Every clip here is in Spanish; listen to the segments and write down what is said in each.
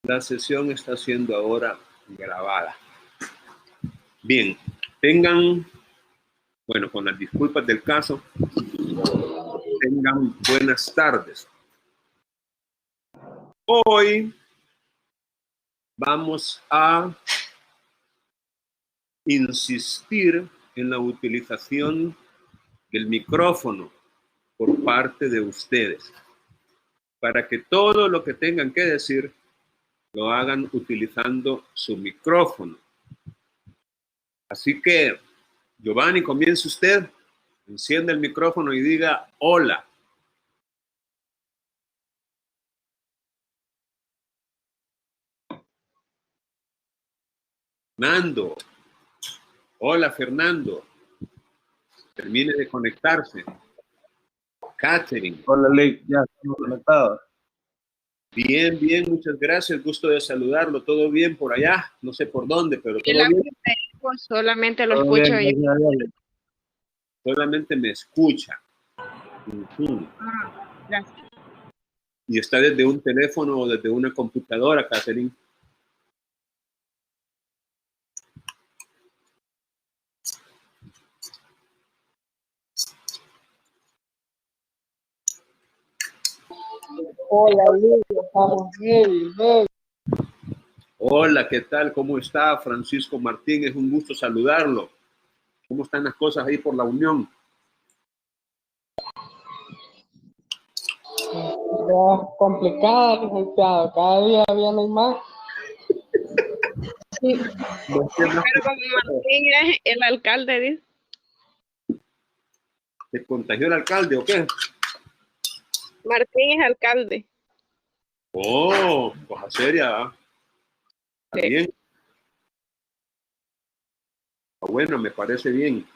La sesión está siendo ahora grabada. Bien, tengan, bueno, con las disculpas del caso, tengan buenas tardes. Hoy vamos a insistir en la utilización del micrófono por parte de ustedes, para que todo lo que tengan que decir lo hagan utilizando su micrófono. Así que, Giovanni, comience usted, encienda el micrófono y diga hola. Fernando, hola Fernando, termine de conectarse. Catherine. Hola, Ley, ya estamos conectados. Bien, bien, muchas gracias, gusto de saludarlo, todo bien por allá, no sé por dónde, pero todo bien. Solamente lo escucho yo. Solamente me escucha. Gracias. ¿Y está desde un teléfono o desde una computadora, Catherine? Hola, Luis, estamos bien. Hola, ¿qué tal? ¿Cómo está Francisco Martín? Es un gusto saludarlo. ¿Cómo están las cosas ahí por la Unión? Ya complicado, licenciado. Cada día vienen más. Sí. Pero como Martín es el alcalde, dice. ¿Se contagió el alcalde o qué? Martín es alcalde. Oh, cosa seria. Está bien. Bueno, me parece bien.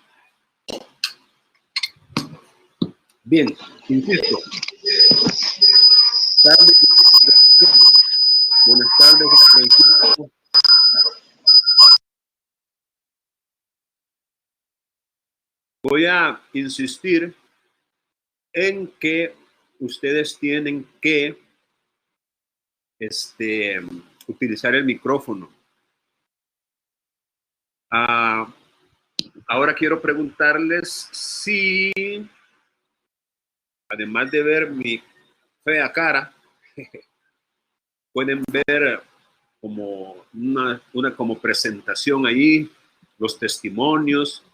Bien, insisto. Buenas tardes, Francisco. Voy a insistir en que ustedes tienen que utilizar el micrófono. Ahora quiero preguntarles si, además de ver mi fea cara, pueden ver como una como presentación ahí, los testimonios,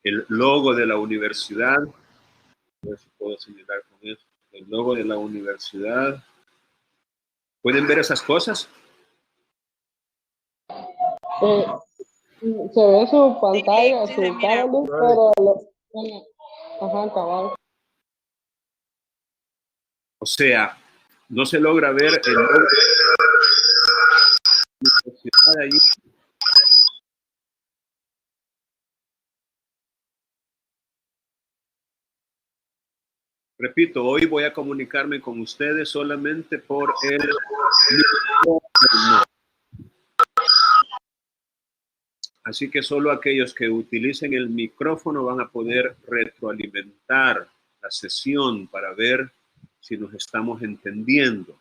el logo de la universidad. A ver si puedo señalar con eso. El logo de la universidad. ¿Pueden ver esas cosas? Se ve su pantalla, Sí, su cara, Luis, pero ajá, cabal. O sea, no se logra ver el logo de la universidad ahí. Repito, hoy voy a comunicarme con ustedes solamente por el micrófono. Así que solo aquellos que utilicen el micrófono van a poder retroalimentar la sesión para ver si nos estamos entendiendo.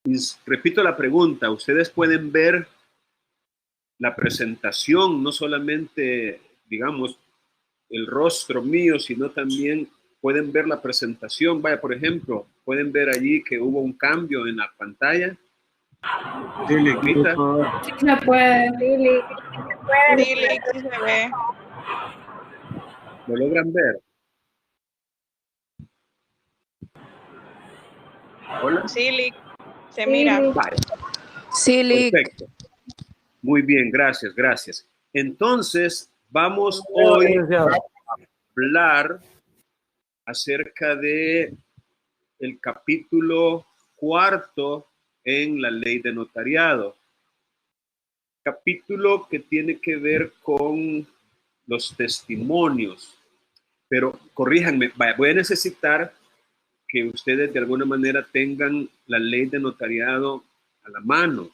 Y repito la pregunta, ¿ustedes pueden ver la presentación, no solamente, digamos, el rostro mío, sino también pueden ver la presentación? Vaya, por ejemplo, pueden ver allí que hubo un cambio en la pantalla. Sí, Sí se puede. Sí, se ve. ¿Lo logran ver? Hola. Sí, se mira. Vale. Sí, Perfecto. Muy bien, gracias, gracias. Entonces, vamos hoy a hablar acerca de el capítulo 4 en la ley de notariado. Capítulo que tiene que ver con los testimonios. Pero corríjanme, voy a necesitar que ustedes de alguna manera tengan la ley de notariado a la mano,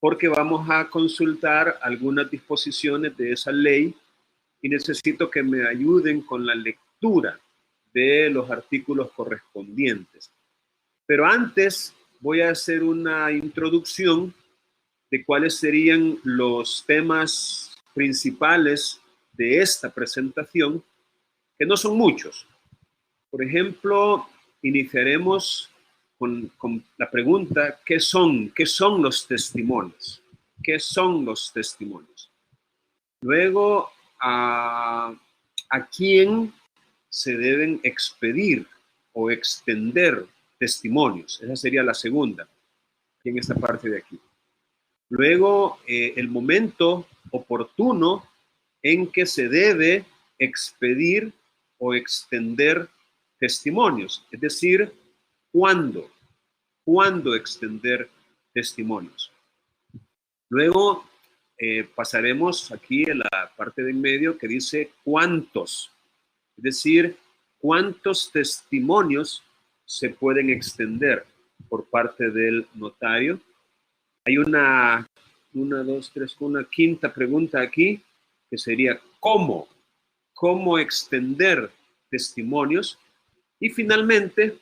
porque vamos a consultar algunas disposiciones de esa ley y necesito que me ayuden con la lectura de los artículos correspondientes. Pero antes voy a hacer una introducción de cuáles serían los temas principales de esta presentación, que no son muchos. Por ejemplo, iniciaremos con la pregunta, ¿qué son los testimonios? ¿Qué son los testimonios? Luego, ¿a quién se deben expedir o extender testimonios? Esa sería la segunda, en esta parte de aquí. Luego, el momento oportuno en que se debe expedir o extender testimonios, es decir, ¿cuándo extender testimonios? Luego pasaremos aquí a la parte de en medio que dice cuántos, es decir, cuántos testimonios se pueden extender por parte del notario. Hay una quinta pregunta aquí que sería ¿cómo extender testimonios? Y finalmente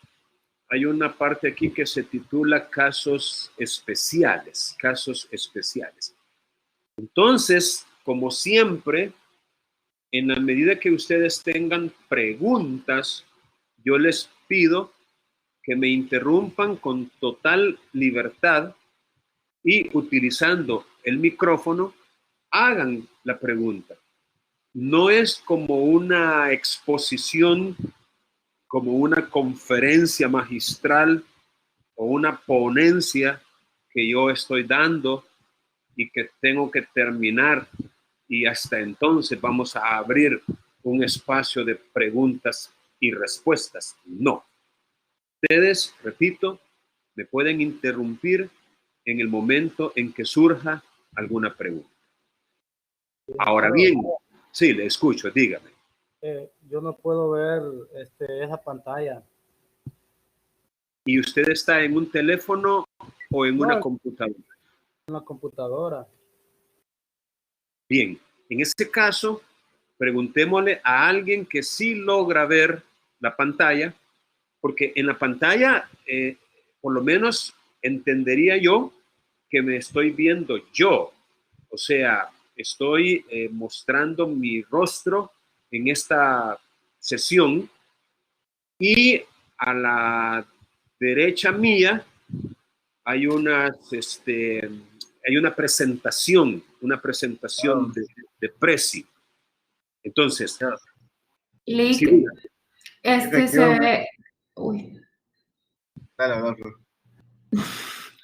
hay una parte aquí que se titula casos especiales. Entonces, como siempre, en la medida que ustedes tengan preguntas, yo les pido que me interrumpan con total libertad y utilizando el micrófono, hagan la pregunta. No es como una exposición, como una conferencia magistral o una ponencia que yo estoy dando y que tengo que terminar y hasta entonces vamos a abrir un espacio de preguntas y respuestas. No. Ustedes, repito, me pueden interrumpir en el momento en que surja alguna pregunta. Ahora bien, sí, le escucho, dígame. Yo no puedo ver esa pantalla. ¿Y usted está en un teléfono o en una computadora? En la computadora. Bien, en este caso, preguntémosle a alguien que sí logra ver la pantalla, porque en la pantalla, por lo menos entendería yo que me estoy viendo yo. O sea, estoy mostrando mi rostro en esta sesión y a la derecha mía hay una presentación de Prezi. Entonces, Lick, sí, se ve. Uy.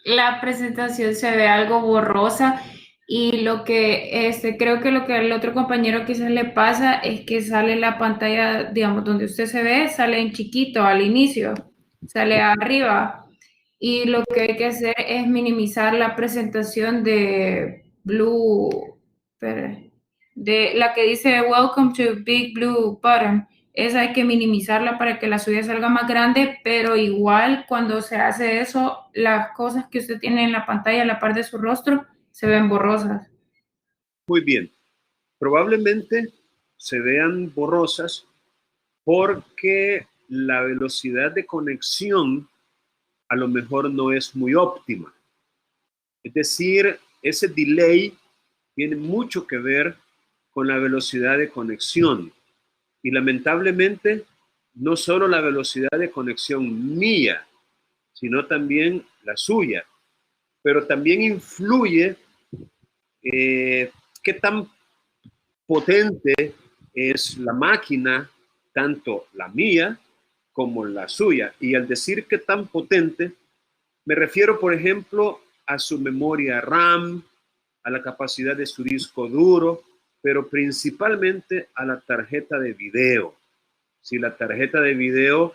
La presentación se ve algo borrosa y lo que creo que lo que al otro compañero quizás le pasa es que sale la pantalla, digamos, donde usted se ve, sale en chiquito al inicio, sale arriba. Y lo que hay que hacer es minimizar la presentación de de la que dice Welcome to Big Blue Button. Esa hay que minimizarla para que la suya salga más grande, pero igual cuando se hace eso, las cosas que usted tiene en la pantalla, a la par de su rostro, se ven borrosas. Muy bien. Probablemente se vean borrosas porque la velocidad de conexión a lo mejor no es muy óptima. Es decir, ese delay tiene mucho que ver con la velocidad de conexión. Y lamentablemente, no solo la velocidad de conexión mía, sino también la suya. Pero también influye qué tan potente es la máquina, tanto la mía como la suya. Y al decir qué tan potente, me refiero, por ejemplo, a su memoria RAM, a la capacidad de su disco duro, pero principalmente a la tarjeta de video. Si la tarjeta de video,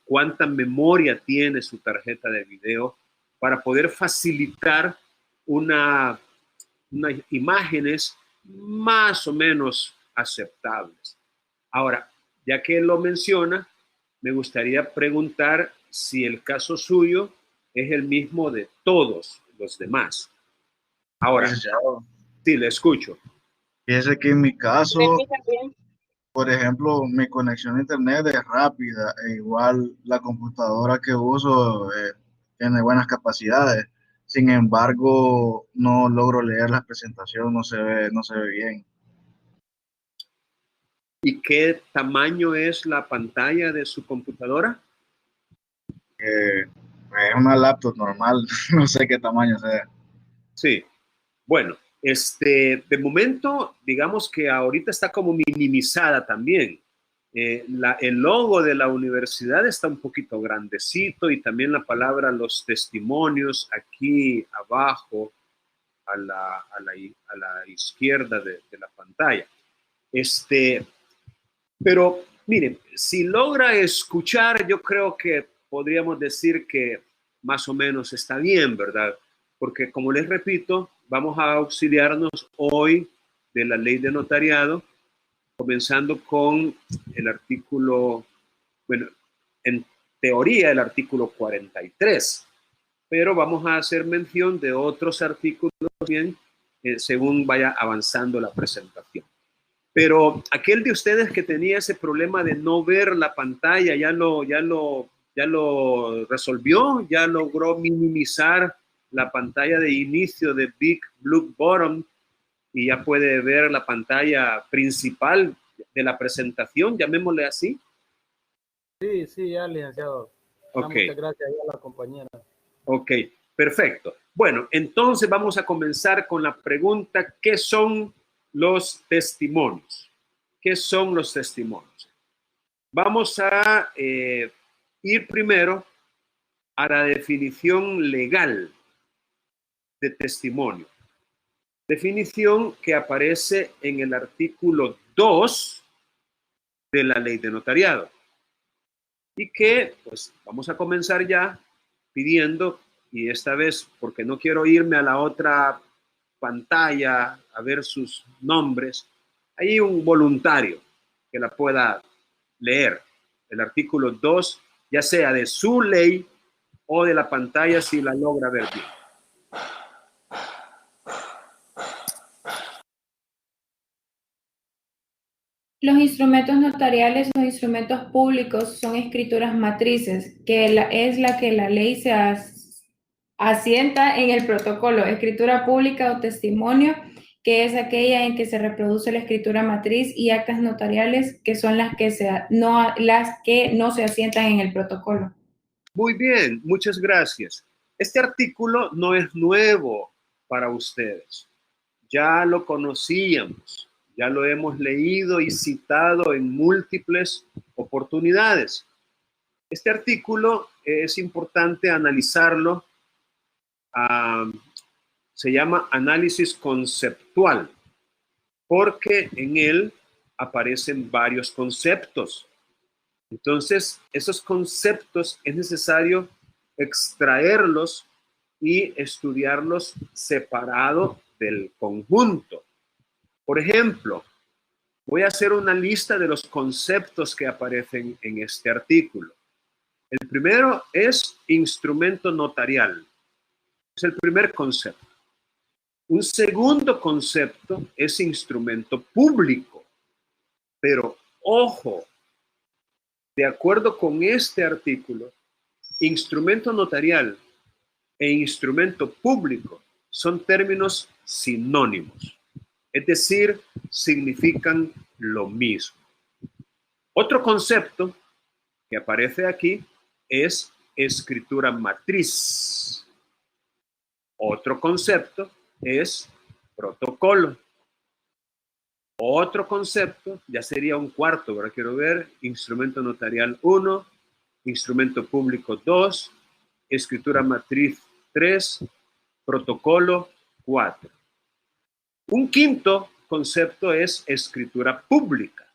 cuánta memoria tiene su tarjeta de video para poder facilitar unas imágenes más o menos aceptables. Ahora, ya que lo menciona, me gustaría preguntar si el caso suyo es el mismo de todos los demás. Ahora, sí, le escucho. Fíjese que en mi caso, Por ejemplo, mi conexión a internet es rápida, e igual la computadora que uso tiene buenas capacidades. Sin embargo, no logro leer la presentación, no se ve bien. ¿Y qué tamaño es la pantalla de su computadora? Es una laptop normal, no sé qué tamaño sea. Sí, bueno, de momento, digamos que ahorita está como minimizada también. El logo de la universidad está un poquito grandecito y también la palabra los testimonios aquí abajo a la izquierda de la pantalla. Pero miren, si logra escuchar, yo creo que podríamos decir que más o menos está bien, ¿verdad? Porque como les repito, vamos a auxiliarnos hoy de la ley de notariado, comenzando con el artículo, bueno, en teoría el artículo 43, pero vamos a hacer mención de otros artículos bien según vaya avanzando la presentación. Pero aquel de ustedes que tenía ese problema de no ver la pantalla, ya lo resolvió, ya logró minimizar la pantalla de inicio de Big Blue Bottom y ya puede ver la pantalla principal de la presentación, llamémosle así. Sí, sí, ya, licenciado. Ok. Muchas gracias a la compañera. Ok, perfecto. Bueno, entonces vamos a comenzar con la pregunta, ¿qué son los testimonios? ¿Qué son los testimonios? Vamos a ir primero a la definición legal de testimonio. Definición que aparece en el artículo 2 de la ley de notariado. Y que, pues, vamos a comenzar ya pidiendo, y esta vez, porque no quiero irme a la otra pantalla a ver sus nombres, hay un voluntario que la pueda leer, el artículo 2, ya sea de su ley o de la pantalla si la logra ver bien. Los instrumentos notariales o instrumentos públicos son escrituras matrices, que es la que la ley se asienta en el protocolo. Escritura pública o testimonio, que es aquella en que se reproduce la escritura matriz, y actas notariales, que son las que no se asientan en el protocolo. Muy bien, muchas gracias. Este artículo no es nuevo para ustedes. Ya lo conocíamos, ya lo hemos leído y citado en múltiples oportunidades. Este artículo es importante analizarlo. Se llama análisis conceptual, porque en él aparecen varios conceptos. Entonces, esos conceptos es necesario extraerlos y estudiarlos separado del conjunto. Por ejemplo, voy a hacer una lista de los conceptos que aparecen en este artículo. El primero es instrumento notarial. Es el primer concepto. Un segundo concepto es instrumento público. Pero, ojo, de acuerdo con este artículo, instrumento notarial e instrumento público son términos sinónimos. Es decir, significan lo mismo. Otro concepto que aparece aquí es escritura matriz. Otro concepto es protocolo. Otro concepto, ya sería un cuarto, ¿verdad? Quiero ver, instrumento notarial 1, instrumento público 2, escritura matriz 3, protocolo 4. Un quinto concepto es escritura pública.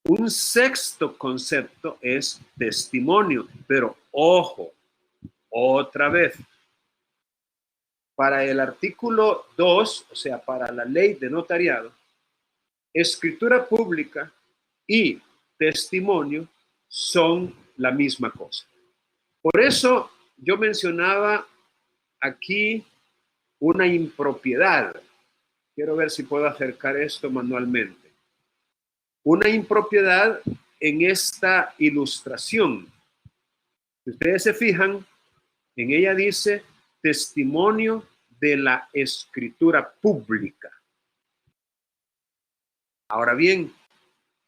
Un sexto concepto es testimonio, pero ojo, otra vez, para el artículo 2, o sea, para la ley de notariado, escritura pública y testimonio son la misma cosa. Por eso yo mencionaba aquí una impropiedad. Quiero ver si puedo acercar esto manualmente. una impropiedad en esta ilustración. Si ustedes se fijan, en ella dice testimonio de la escritura pública. Ahora bien,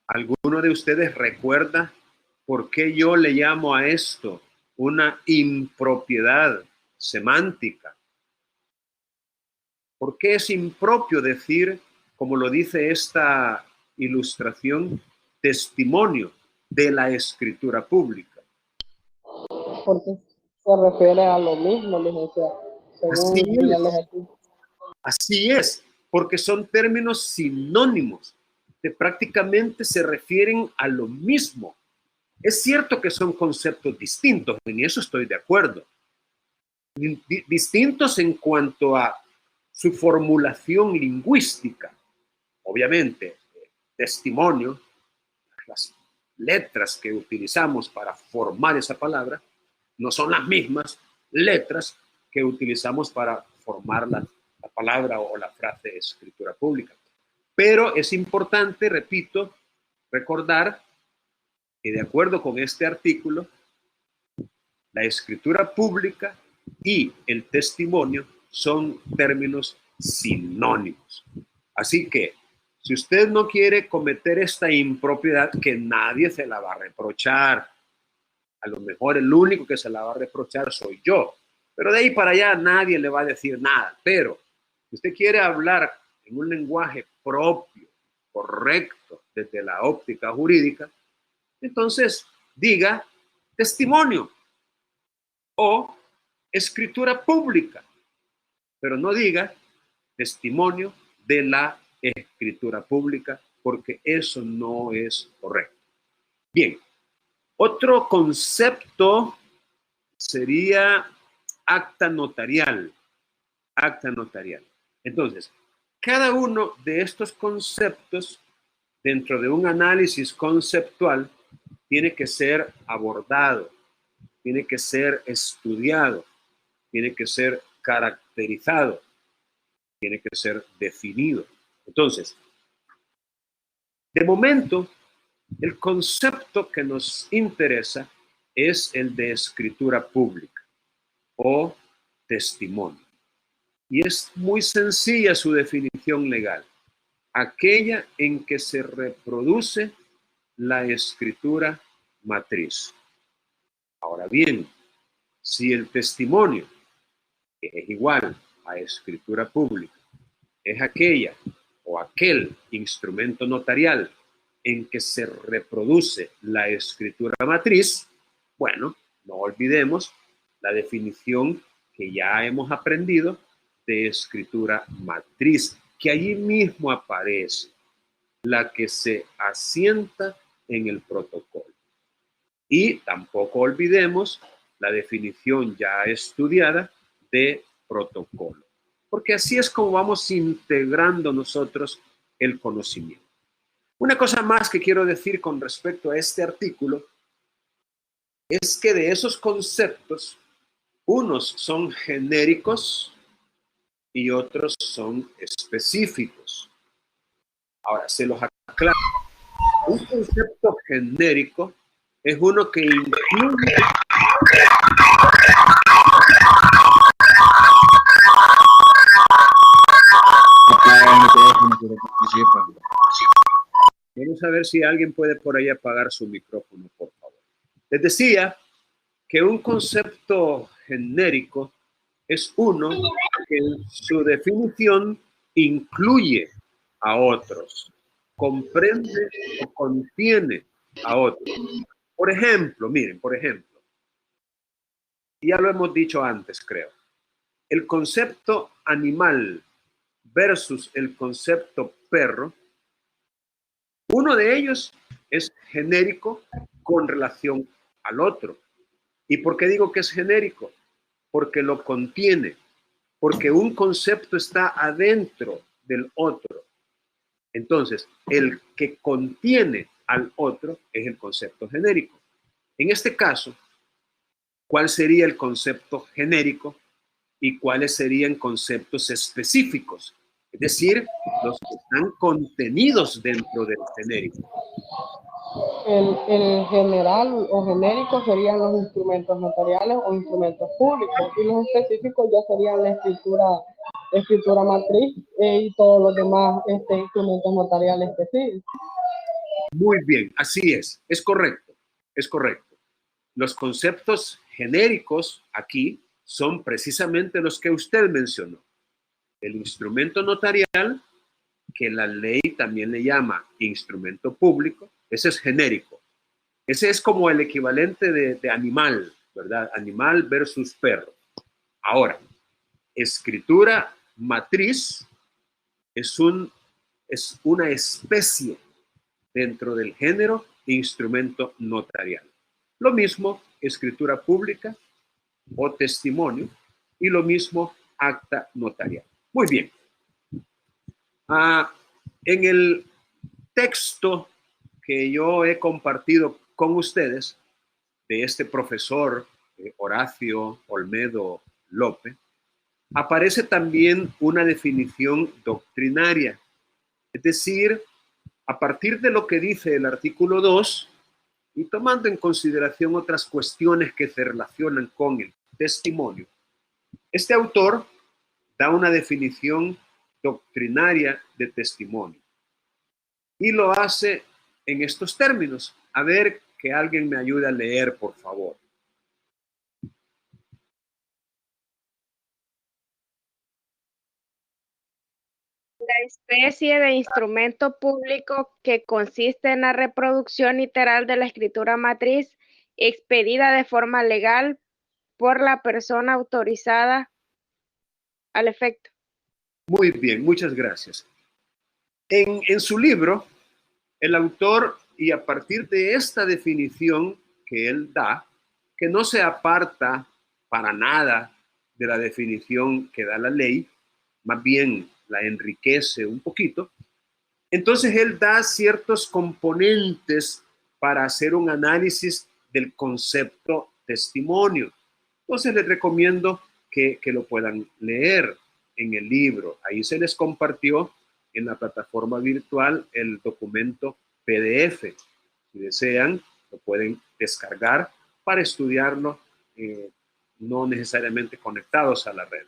¿alguno de ustedes recuerda por qué yo le llamo a esto una impropiedad semántica? ¿Por qué es impropio decir, como lo dice esta ilustración, testimonio de la escritura pública? Porque se refiere a lo mismo, licenciado, según la legislación. Así es, porque son términos sinónimos que prácticamente se refieren a lo mismo. Es cierto que son conceptos distintos, en eso estoy de acuerdo. Distintos en cuanto a su formulación lingüística. Obviamente, testimonio, las letras que utilizamos para formar esa palabra, no son las mismas letras que utilizamos para formar la palabra o la frase escritura pública. Pero es importante, repito, recordar que de acuerdo con este artículo, la escritura pública y el testimonio son términos sinónimos. Así que, si usted no quiere cometer esta impropiedad, que nadie se la va a reprochar. A lo mejor el único que se la va a reprochar soy yo. Pero de ahí para allá nadie le va a decir nada. Pero si usted quiere hablar en un lenguaje propio, correcto, desde la óptica jurídica, entonces diga testimonio o escritura pública, pero no diga testimonio de la escritura pública, porque eso no es correcto. Bien, otro concepto sería acta notarial. Acta notarial. Entonces, cada uno de estos conceptos, dentro de un análisis conceptual, tiene que ser abordado, tiene que ser estudiado, tiene que ser caracterizado, tiene que ser definido. Entonces, de momento, el concepto que nos interesa es el de escritura pública o testimonio. Y es muy sencilla su definición legal. Aquella en que se reproduce la escritura matriz. Ahora bien, si el testimonio, que es igual a escritura pública, es aquella o aquel instrumento notarial en que se reproduce la escritura matriz, bueno, no olvidemos la definición que ya hemos aprendido de escritura matriz, que allí mismo aparece, la que se asienta en el protocolo. Y tampoco olvidemos la definición ya estudiada de protocolo, porque así es como vamos integrando nosotros el conocimiento. Una cosa más que quiero decir con respecto a este artículo es que de esos conceptos, unos son genéricos y otros son específicos. Ahora, se los aclaro. Un concepto genérico es uno que incluye Vamos a ver si alguien puede por ahí apagar su micrófono, por favor. Les decía que un concepto genérico es uno que en su definición incluye a otros, comprende o contiene a otros. Por ejemplo, miren, ya lo hemos dicho antes, creo, el concepto animal versus el concepto perro, uno de ellos es genérico con relación al otro. ¿Y por qué digo que es genérico? Porque lo contiene, porque un concepto está adentro del otro. Entonces, el que contiene al otro es el concepto genérico. En este caso, ¿cuál sería el concepto genérico y cuáles serían conceptos específicos? es decir, los que están contenidos dentro del genérico. El general o genérico serían los instrumentos notariales o instrumentos públicos, y los específicos ya serían la escritura matriz y todos los demás instrumentos notariales que sí. Muy bien, así es correcto, es correcto. Los conceptos genéricos aquí son precisamente los que usted mencionó. El instrumento notarial, que la ley también le llama instrumento público, ese es genérico. Ese es como el equivalente de animal, ¿verdad? Animal versus perro. Ahora, escritura matriz es una especie dentro del género instrumento notarial. Lo mismo escritura pública o testimonio y lo mismo acta notarial. Muy bien. En el texto que yo he compartido con ustedes de este profesor Horacio Olmedo López, aparece también una definición doctrinaria, es decir, a partir de lo que dice el artículo 2 y tomando en consideración otras cuestiones que se relacionan con el testimonio, este autor da una definición doctrinaria de testimonio y lo hace en estos términos. A ver, que alguien me ayude a leer, por favor. La especie de instrumento público que consiste en la reproducción literal de la escritura matriz expedida de forma legal por la persona autorizada al efecto. Muy bien, muchas gracias. En su libro, el autor, y a partir de esta definición que él da, que no se aparta para nada de la definición que da la ley, más bien la enriquece un poquito, entonces él da ciertos componentes para hacer un análisis del concepto testimonio. Entonces les recomiendo que lo puedan leer en el libro. Ahí se les compartió en la plataforma virtual el documento PDF. Si desean, lo pueden descargar para estudiarlo, no necesariamente conectados a la red.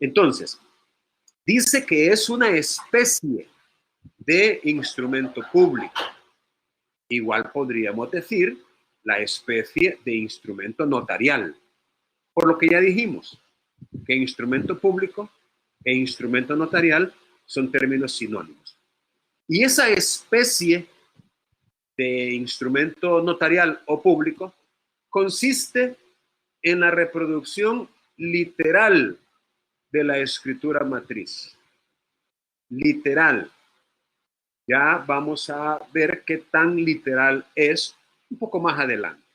Entonces, dice que es una especie de instrumento público. Igual podríamos decir la especie de instrumento notarial. Por lo que ya dijimos, que instrumento público e instrumento notarial son términos sinónimos. Y esa especie de instrumento notarial o público consiste en la reproducción literal de la escritura matriz. Literal. Ya vamos a ver qué tan literal es un poco más adelante.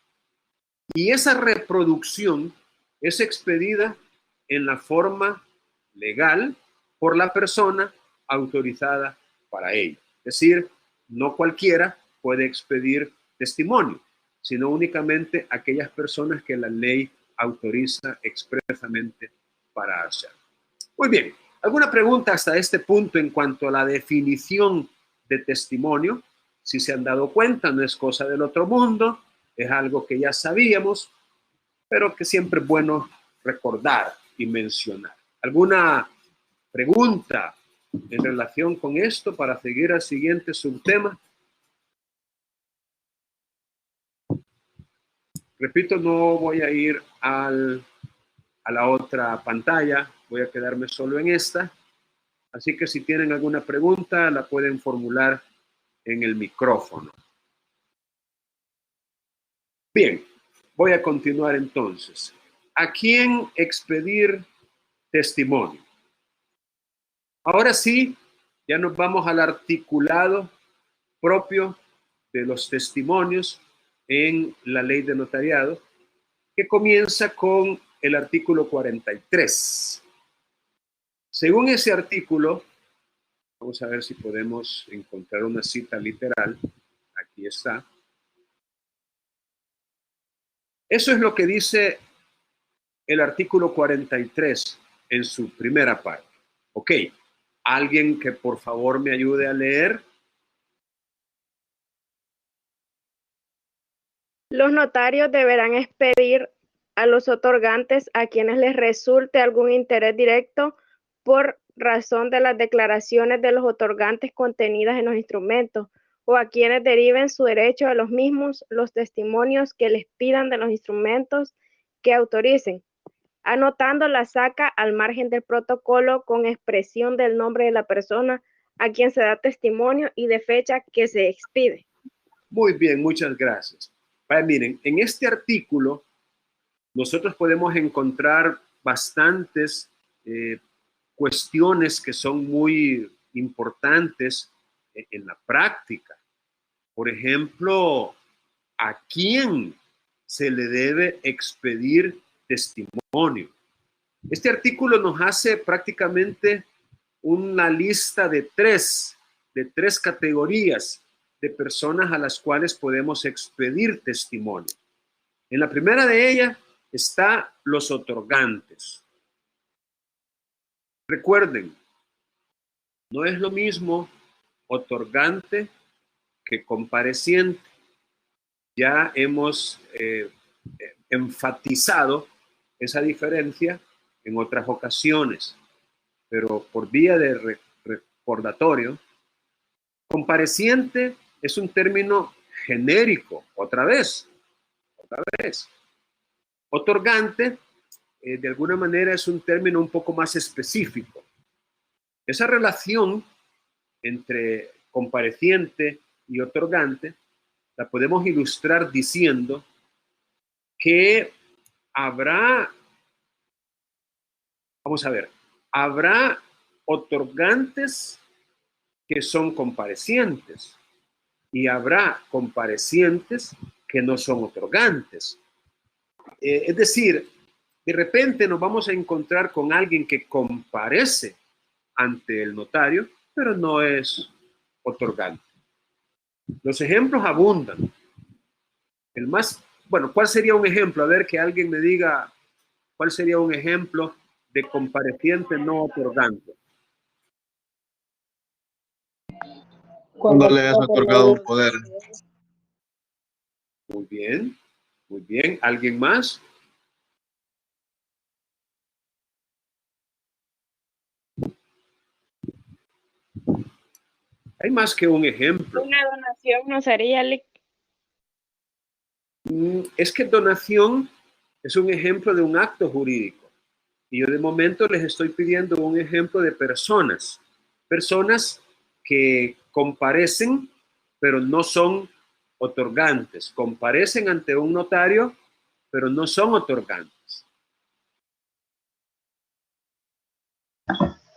Y esa reproducción es expedida en la forma legal por la persona autorizada para ello. Es decir, no cualquiera puede expedir testimonio, sino únicamente aquellas personas que la ley autoriza expresamente para hacerlo. Muy bien, ¿alguna pregunta hasta este punto en cuanto a la definición de testimonio? Si se han dado cuenta, no es cosa del otro mundo, es algo que ya sabíamos, pero que siempre es bueno recordar y mencionar. ¿Alguna pregunta en relación con esto para seguir al siguiente subtema? Repito, no voy a ir a la otra pantalla, voy a quedarme solo en esta. Así que si tienen alguna pregunta, la pueden formular en el micrófono. Bien, voy a continuar entonces. ¿A quién expedir testimonio? Ahora sí, ya nos vamos al articulado propio de los testimonios en la ley de notariado, que comienza con el artículo 43. Según ese artículo, vamos a ver si podemos encontrar una cita literal. Aquí está. Eso es lo que dice el artículo 43 en su primera parte. Ok, ¿Alguien que por favor me ayude a leer? Los notarios deberán expedir a los otorgantes a quienes les resulte algún interés directo por razón de las declaraciones de los otorgantes contenidas en los instrumentos, o a quienes deriven su derecho de los mismos los testimonios que les pidan de los instrumentos que autoricen, anotando la saca al margen del protocolo con expresión del nombre de la persona a quien se da testimonio y de fecha que se expide. Muy bien, muchas gracias. Miren, en este artículo nosotros podemos encontrar bastantes cuestiones que son muy importantes en la práctica. Por ejemplo, ¿a quién se le debe expedir testimonio? Este artículo nos hace prácticamente una lista de tres categorías de personas a las cuales podemos expedir testimonio. En la primera de ellas está los otorgantes. Recuerden, no es lo mismo otorgante que compareciente. Ya hemos enfatizado esa diferencia en otras ocasiones, pero por vía de recordatorio, compareciente es un término genérico, otra vez. Otorgante, de alguna manera, es un término un poco más específico. Esa relación entre compareciente y otorgante la podemos ilustrar diciendo que habrá otorgantes que son comparecientes y habrá comparecientes que no son otorgantes. Es decir, de repente nos vamos a encontrar con alguien que comparece ante el notario, pero no es otorgante. Los ejemplos abundan. ¿Cuál sería un ejemplo? A ver, que alguien me diga cuál sería un ejemplo de compareciente no otorgante. Cuando le has otorgado un poder. Muy bien, muy bien. ¿Alguien más? Hay más que un ejemplo. Una donación no sería, Es que donación es un ejemplo de un acto jurídico. Y yo de momento les estoy pidiendo un ejemplo de personas que comparecen, pero no son otorgantes. Comparecen ante un notario, pero no son otorgantes.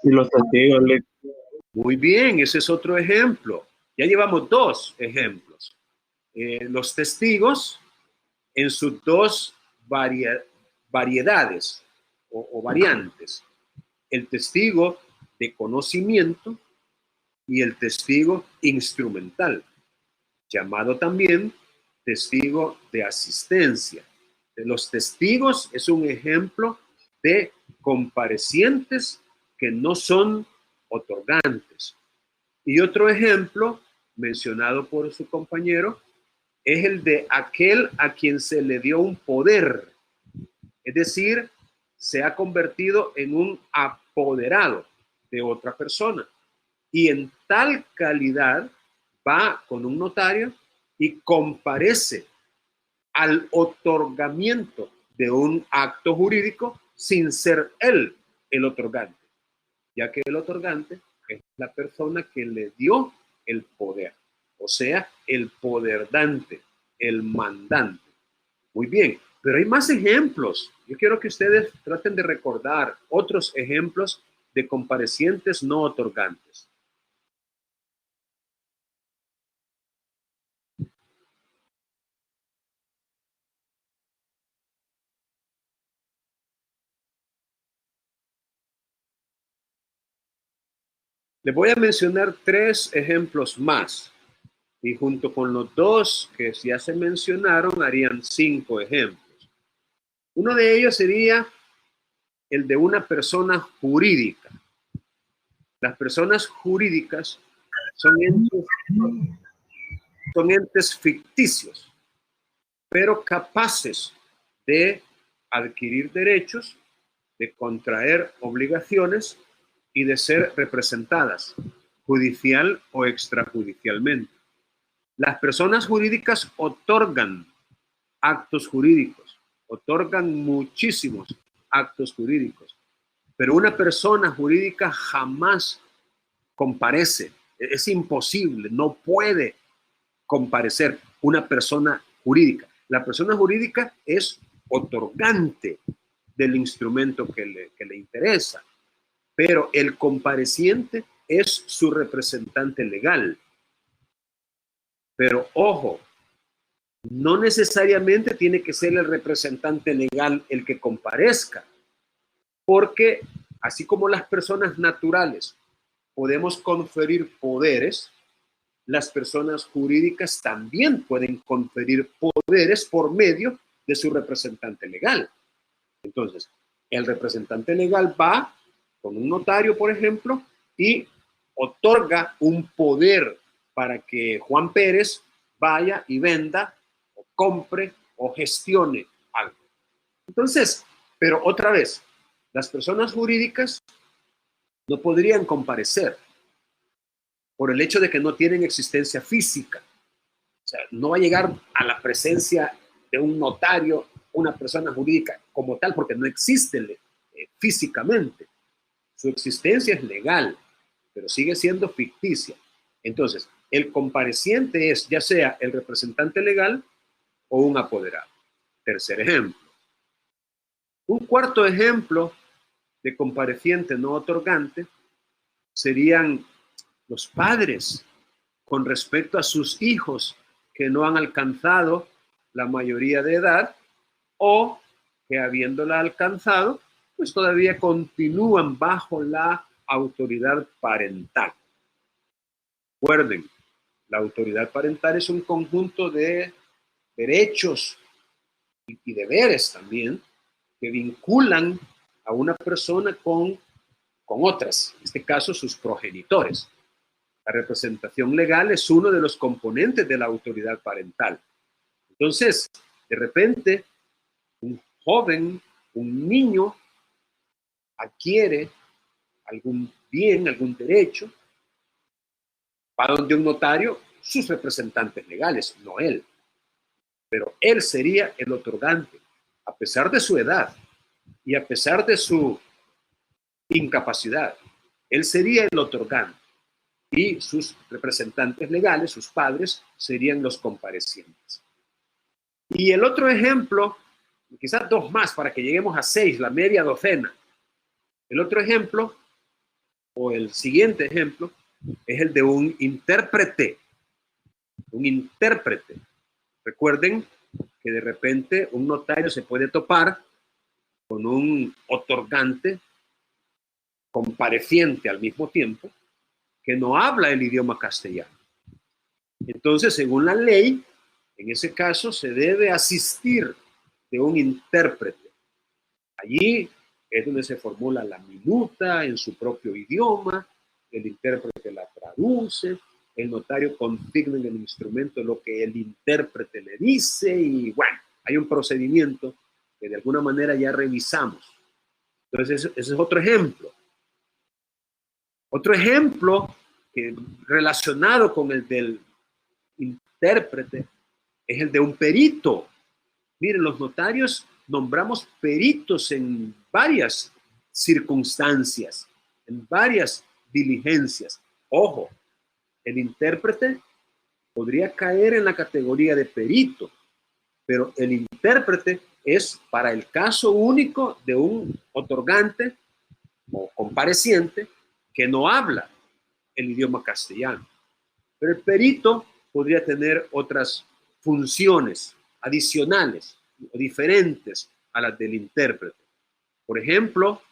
Y los testigos, Muy bien, ese es otro ejemplo. Ya llevamos dos ejemplos. Los testigos en sus dos variedades o variantes. El testigo de conocimiento y el testigo instrumental, llamado también testigo de asistencia. Los testigos es un ejemplo de comparecientes que no son otorgantes. Y otro ejemplo mencionado por su compañero es el de aquel a quien se le dio un poder, es decir, se ha convertido en un apoderado de otra persona y en tal calidad va con un notario y comparece al otorgamiento de un acto jurídico sin ser él el otorgante, ya que el otorgante es la persona que le dio el poder, o sea, el poderdante, el mandante. Muy bien, pero hay más ejemplos. Yo quiero que ustedes traten de recordar otros ejemplos de comparecientes no otorgantes. Les voy a mencionar tres ejemplos más y junto con los dos que ya se mencionaron harían 5 ejemplos. Uno de ellos sería el de una persona jurídica. Las personas jurídicas son entes ficticios, pero capaces de adquirir derechos, de contraer obligaciones y de ser representadas judicial o extrajudicialmente. Las personas jurídicas otorgan actos jurídicos, otorgan muchísimos actos jurídicos, pero una persona jurídica jamás comparece. Es imposible, no puede comparecer una persona jurídica. La persona jurídica es otorgante del instrumento que le interesa, pero el compareciente es su representante legal. Pero ojo, no necesariamente tiene que ser el representante legal el que comparezca, porque así como las personas naturales podemos conferir poderes, las personas jurídicas también pueden conferir poderes por medio de su representante legal. Entonces, el representante legal va con un notario, por ejemplo, y otorga un poder para que Juan Pérez vaya y venda o compre o gestione algo. Entonces, pero otra vez, las personas jurídicas no podrían comparecer por el hecho de que no tienen existencia física. O sea, no va a llegar a la presencia de un notario, una persona jurídica como tal, porque no existe físicamente. Su existencia es legal, pero sigue siendo ficticia. Entonces, el compareciente es ya sea el representante legal o un apoderado. Tercer ejemplo. Un cuarto ejemplo de compareciente no otorgante serían los padres con respecto a sus hijos que no han alcanzado la mayoría de edad o que habiéndola alcanzado, pues todavía continúan bajo la autoridad parental. Recuerden, la autoridad parental es un conjunto de derechos y deberes también que vinculan a una persona con otras, en este caso sus progenitores. La representación legal es uno de los componentes de la autoridad parental. Entonces, de repente, un joven, un niño, adquiere algún bien, algún derecho, va donde un notario, sus representantes legales, no él. Pero él sería el otorgante, a pesar de su edad y a pesar de su incapacidad. Él sería el otorgante. Y sus representantes legales, sus padres, serían los comparecientes. Y el otro ejemplo, quizás dos más para que lleguemos a 6, la media docena. El otro ejemplo, o el siguiente ejemplo, es el de un intérprete. Un intérprete. Recuerden que de repente un notario se puede topar con un otorgante compareciente al mismo tiempo, que no habla el idioma castellano. Entonces, según la ley, en ese caso se debe asistir de un intérprete. Allí es donde se formula la minuta en su propio idioma, el intérprete la traduce, el notario consigna en el instrumento lo que el intérprete le dice y bueno, hay un procedimiento que de alguna manera ya revisamos. Entonces, ese es otro ejemplo. Otro ejemplo relacionado con el del intérprete es el de un perito. Miren, los notarios nombramos peritos en varias circunstancias, en varias diligencias. Ojo, el intérprete podría caer en la categoría de perito, pero el intérprete es para el caso único de un otorgante o compareciente que no habla el idioma castellano. Pero el perito podría tener otras funciones adicionales o diferentes a las del intérprete. Por ejemplo,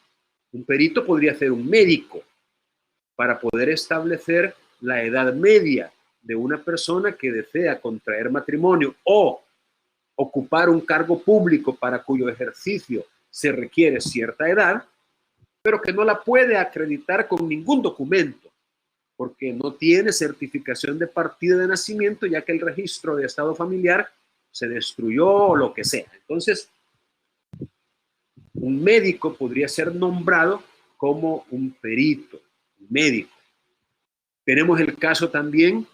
un perito podría ser un médico para poder establecer la edad media de una persona que desea contraer matrimonio o ocupar un cargo público para cuyo ejercicio se requiere cierta edad. pero que no la puede acreditar con ningún documento, porque no tiene certificación de partida de nacimiento, ya que el registro de estado familiar se destruyó o lo que sea. Entonces, un médico podría ser nombrado como un perito, un médico. Tenemos el caso también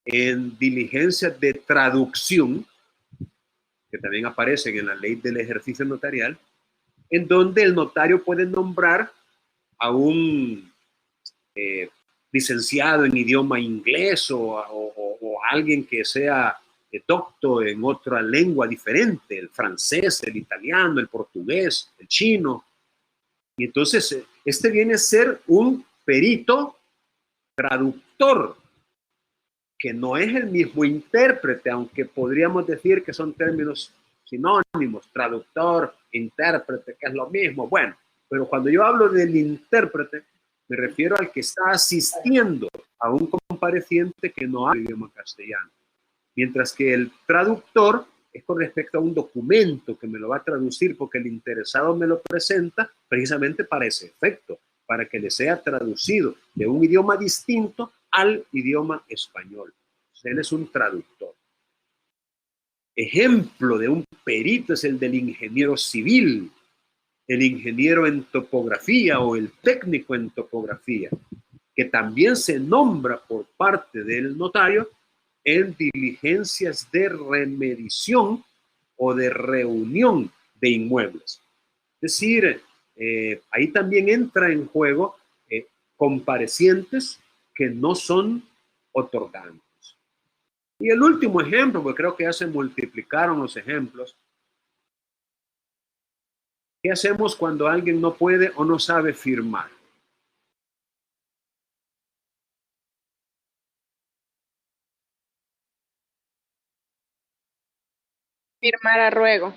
en diligencias de traducción, que también aparecen en la ley del ejercicio notarial, en donde el notario puede nombrar a un licenciado en idioma inglés o alguien que sea docto en otra lengua diferente, el francés, el italiano, el portugués, el chino. Y entonces este viene a ser un perito traductor, que no es el mismo intérprete, aunque podríamos decir que son términos sinónimos, traductor, intérprete, que es lo mismo. Bueno, pero cuando yo hablo del intérprete, me refiero al que está asistiendo a un compareciente que no habla idioma castellano. Mientras que el traductor es con respecto a un documento que me lo va a traducir porque el interesado me lo presenta precisamente para ese efecto, para que le sea traducido de un idioma distinto al idioma español. Entonces, él es un traductor. Ejemplo de un perito es el del ingeniero civil, el ingeniero en topografía o el técnico en topografía, que también se nombra por parte del notario en diligencias de remedición o de reunión de inmuebles. Es decir, ahí también entra en juego comparecientes que no son otorgantes. Y el último ejemplo, porque creo que ya se multiplicaron los ejemplos. ¿Qué hacemos cuando alguien no puede o no sabe firmar? Firmar a ruego.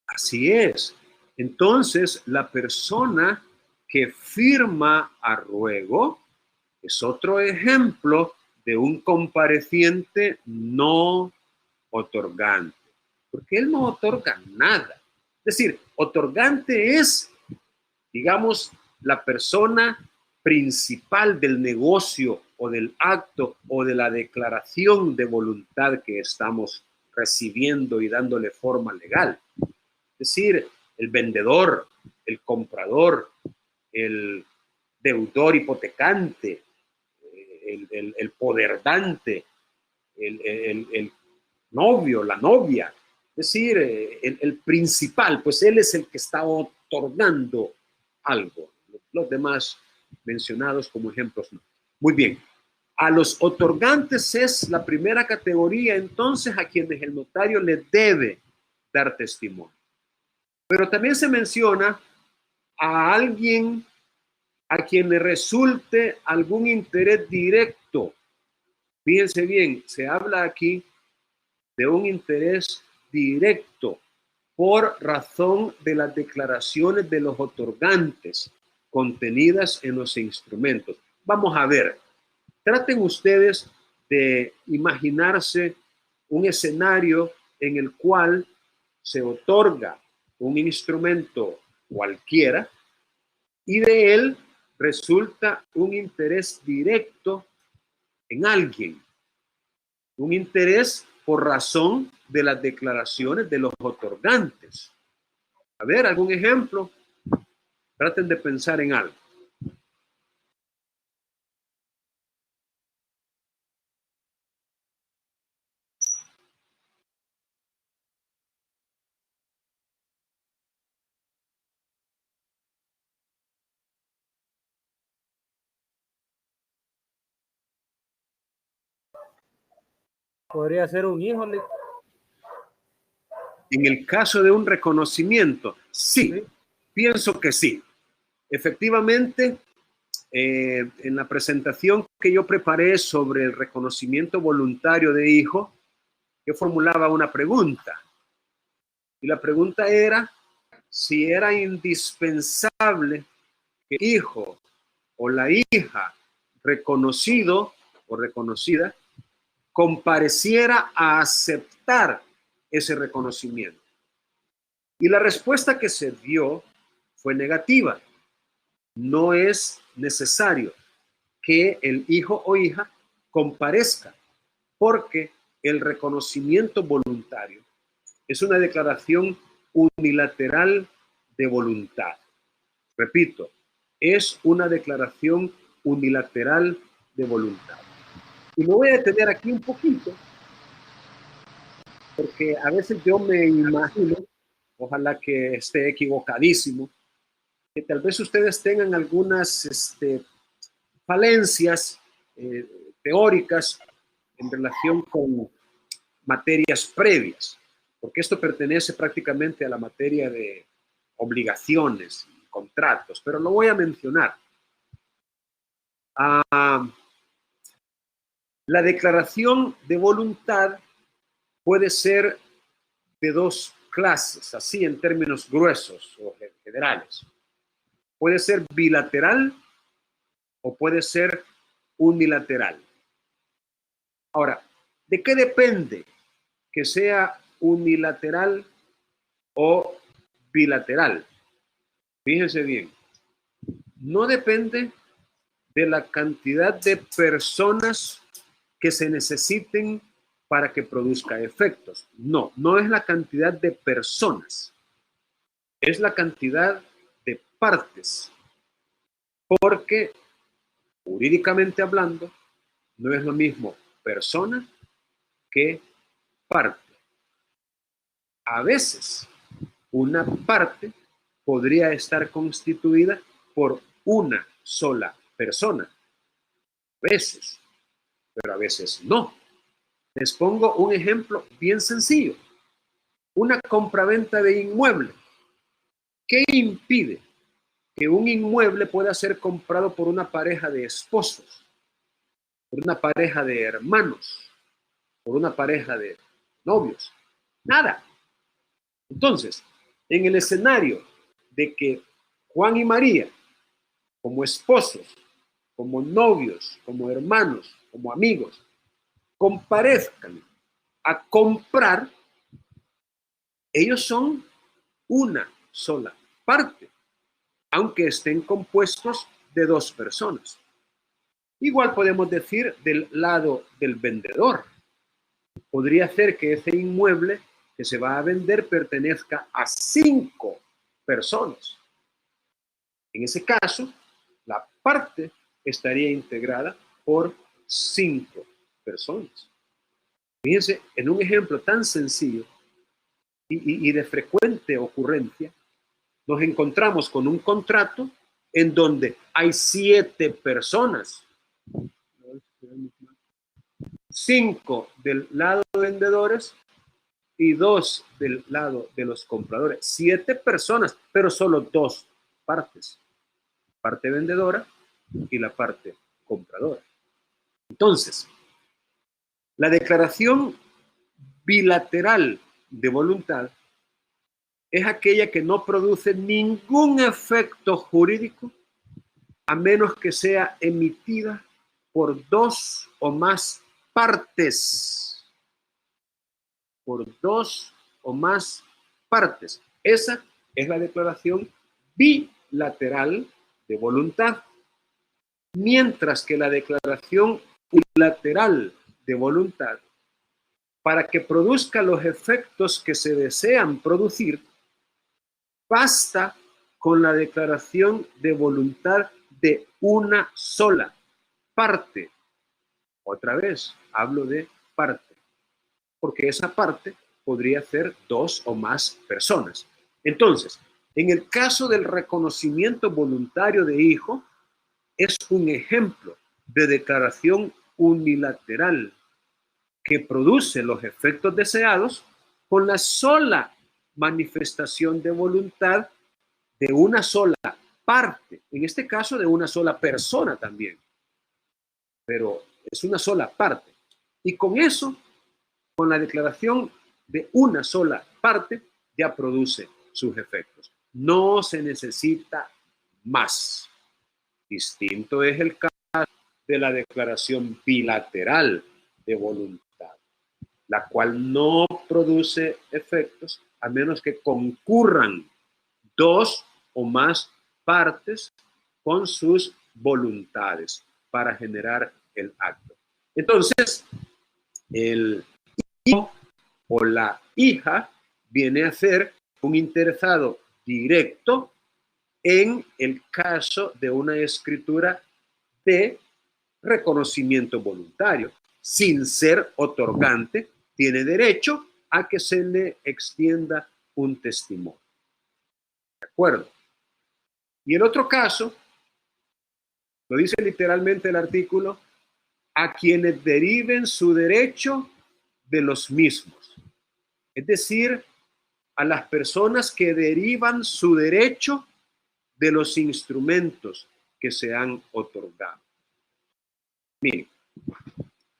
Así es. Entonces, la persona que firma a ruego es otro ejemplo de un compareciente no otorgante, porque él no otorga nada. Es decir, otorgante es, digamos, la persona principal del negocio o del acto o de la declaración de voluntad que estamos recibiendo y dándole forma legal. Es decir, el vendedor, el comprador, el deudor hipotecante, el poderdante, el novio, la novia. Es decir, el principal, pues él es el que está otorgando algo. Los demás mencionados como ejemplos no. Muy bien. A los otorgantes es la primera categoría, entonces, a quienes el notario le debe dar testimonio. Pero también se menciona a alguien a quien le resulte algún interés directo. Fíjense bien, se habla aquí de un interés directo por razón de las declaraciones de los otorgantes contenidas en los instrumentos. Vamos a ver, traten ustedes de imaginarse un escenario en el cual se otorga un instrumento cualquiera y de él resulta un interés directo en alguien, un interés por razón de las declaraciones de los otorgantes. A ver, algún ejemplo. Traten de pensar en algo. Podría ser un hijo. En el caso de un reconocimiento, sí, Sí. pienso que sí. Efectivamente, en la presentación que yo preparé sobre el reconocimiento voluntario de hijo, yo formulaba una pregunta. Y la pregunta era si era indispensable que el hijo o la hija reconocido o reconocida compareciera a aceptar ese reconocimiento. Y la respuesta que se dio fue negativa. No es necesario que el hijo o hija comparezca, porque el reconocimiento voluntario es una declaración unilateral de voluntad. Repito, es una declaración unilateral de voluntad. Y me voy a detener aquí un poquito, porque a veces yo me imagino, ojalá que esté equivocadísimo, que tal vez ustedes tengan algunas falencias teóricas en relación con materias previas, porque esto pertenece prácticamente a la materia de obligaciones, contratos, pero lo voy a mencionar. La declaración de voluntad puede ser de dos clases, así en términos gruesos o generales. Puede ser bilateral o puede ser unilateral. Ahora, ¿de qué depende que sea unilateral o bilateral? Fíjense bien, no depende de la cantidad de personas que se necesiten para que produzca efectos. No, no es la cantidad de personas, es la cantidad de partes, porque jurídicamente hablando, no es lo mismo persona que parte. A veces, una parte podría estar constituida por una sola persona. A veces, pero a veces no. Les pongo un ejemplo bien sencillo. Una compraventa de inmueble. ¿Qué impide que un inmueble pueda ser comprado por una pareja de esposos, por una pareja de hermanos, por una pareja de novios? Nada. Entonces, en el escenario de que Juan y María, como esposos, como novios, como hermanos, como amigos, comparezcan a comprar, ellos son una sola parte, aunque estén compuestos de dos personas. Igual podemos decir del lado del vendedor. Podría ser que ese inmueble que se va a vender pertenezca a 5 personas. En ese caso, la parte estaría integrada por 5 personas. Fíjense, en un ejemplo tan sencillo y de frecuente ocurrencia, nos encontramos con un contrato en donde hay 7 personas. 5 del lado de vendedores y 2 del lado de los compradores. 7 personas, pero solo 2 partes. Parte vendedora y la parte compradora. Entonces, la declaración bilateral de voluntad es aquella que no produce ningún efecto jurídico a menos que sea emitida por 2 o más partes. Por 2 o más partes. Esa es la declaración bilateral de voluntad. Mientras que la declaración unilateral de voluntad, para que produzca los efectos que se desean producir, basta con la declaración de voluntad de una sola parte. Otra vez, hablo de parte, porque esa parte podría ser 2 o más personas. Entonces, en el caso del reconocimiento voluntario de hijo, es un ejemplo de declaración unilateral que produce los efectos deseados con la sola manifestación de voluntad de una sola parte, en este caso de una sola persona también, pero es una sola parte. Y con eso, con la declaración de una sola parte, ya produce sus efectos. No se necesita más. Distinto es el caso de la declaración bilateral de voluntad, la cual no produce efectos a menos que concurran 2 o más partes con sus voluntades para generar el acto. Entonces, el hijo o la hija viene a ser un interesado directo en el caso de una escritura de reconocimiento voluntario. Sin ser otorgante, tiene derecho a que se le extienda un testimonio. ¿De acuerdo? Y el otro caso, lo dice literalmente el artículo, a quienes deriven su derecho de los mismos. Es decir, a las personas que derivan su derecho de los instrumentos que se han otorgado. Miren,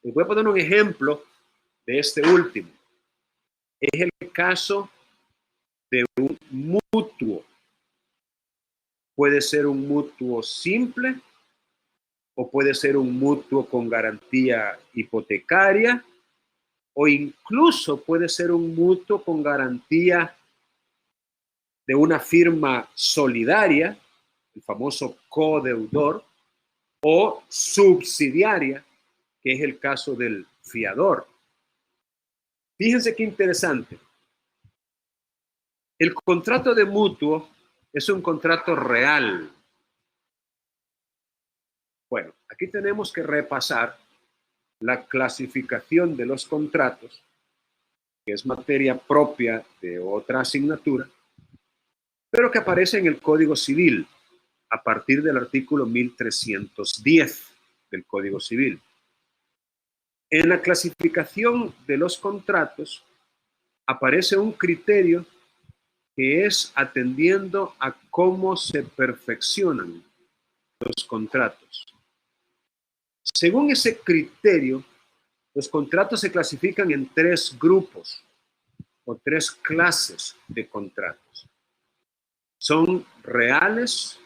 les voy a poner un ejemplo de este último. Es el caso de un mutuo. Puede ser un mutuo simple o puede ser un mutuo con garantía hipotecaria o incluso puede ser un mutuo con garantía de una firma solidaria, el famoso codeudor, o subsidiaria, que es el caso del fiador. Fíjense qué interesante. El contrato de mutuo es un contrato real. Bueno, aquí tenemos que repasar la clasificación de los contratos, que es materia propia de otra asignatura, pero que aparece en el Código Civil a partir del artículo 1310 del Código Civil. En la clasificación de los contratos aparece un criterio que es atendiendo a cómo se perfeccionan los contratos. Según ese criterio, los contratos se clasifican en 3 grupos o 3 clases de contratos. Son reales,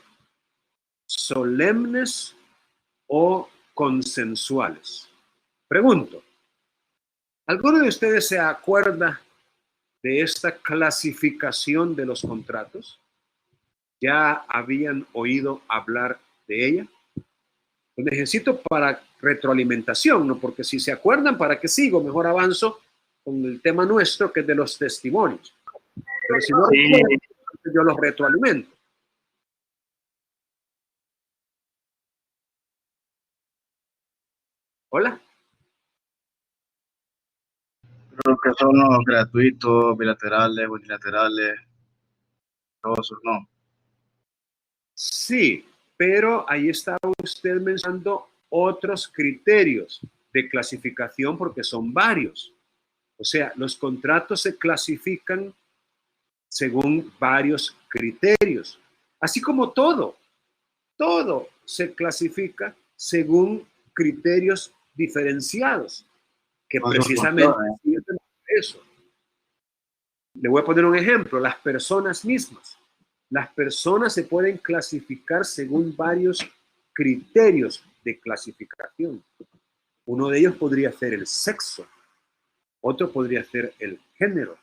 solemnes o consensuales. Pregunto, ¿alguno de ustedes se acuerda de esta clasificación de los contratos? ¿Ya habían oído hablar de ella? Lo necesito para retroalimentación, ¿no? Porque si se acuerdan, ¿para qué sigo? Mejor avanzo con el tema nuestro, que es de los testimonios. Pero si no, yo los retroalimento. Hola. Creo que son los gratuitos, bilaterales, unilaterales, todos, ¿no? Sí, pero ahí está usted mencionando otros criterios de clasificación porque son varios. O sea, los contratos se clasifican según varios criterios, así como todo se clasifica según criterios diferenciados, que precisamente sirven para eso. Le voy a poner un ejemplo, las personas mismas. Las personas se pueden clasificar según varios criterios de clasificación. Uno de ellos podría ser el sexo, otro podría ser el género,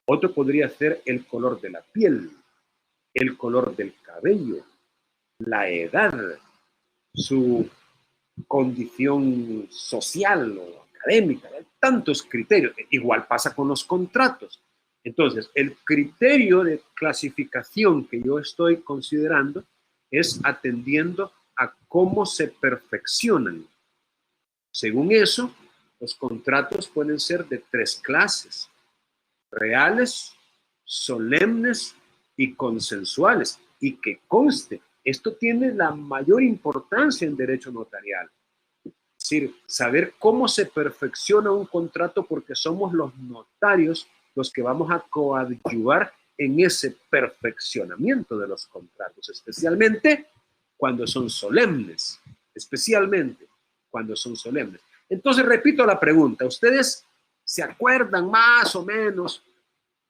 otro podría ser el color de la piel, el color del cabello, la edad, su condición social o académica. Hay tantos criterios. Igual pasa con los contratos. Entonces, el criterio de clasificación que yo estoy considerando es atendiendo a cómo se perfeccionan. Según eso, los contratos pueden ser de 3 clases: reales, solemnes y consensuales. Y que conste, esto tiene la mayor importancia en derecho notarial. Es decir, saber cómo se perfecciona un contrato, porque somos los notarios los que vamos a coadyuvar en ese perfeccionamiento de los contratos, especialmente cuando son solemnes, Entonces, repito la pregunta, ¿ustedes se acuerdan más o menos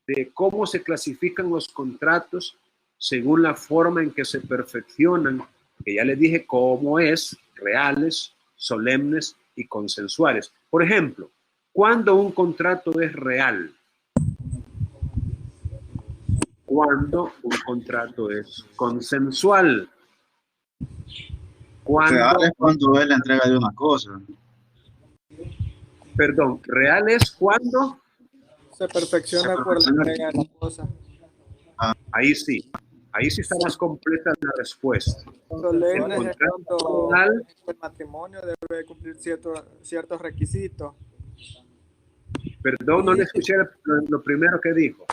de cómo se clasifican los contratos según la forma en que se perfeccionan? Que ya les dije cómo es: reales, solemnes y consensuales. Por ejemplo, ¿cuándo un contrato es real? cuando un contrato es consensual. Real es cuando es la entrega de una cosa. Perdón, real es cuando, Se perfecciona por la entrega de la cosa. ahí sí está más completa la respuesta. Solemne El es contrato cuando real, el matrimonio debe cumplir ciertos requisitos. perdón, no Y le escuché lo primero que dijo.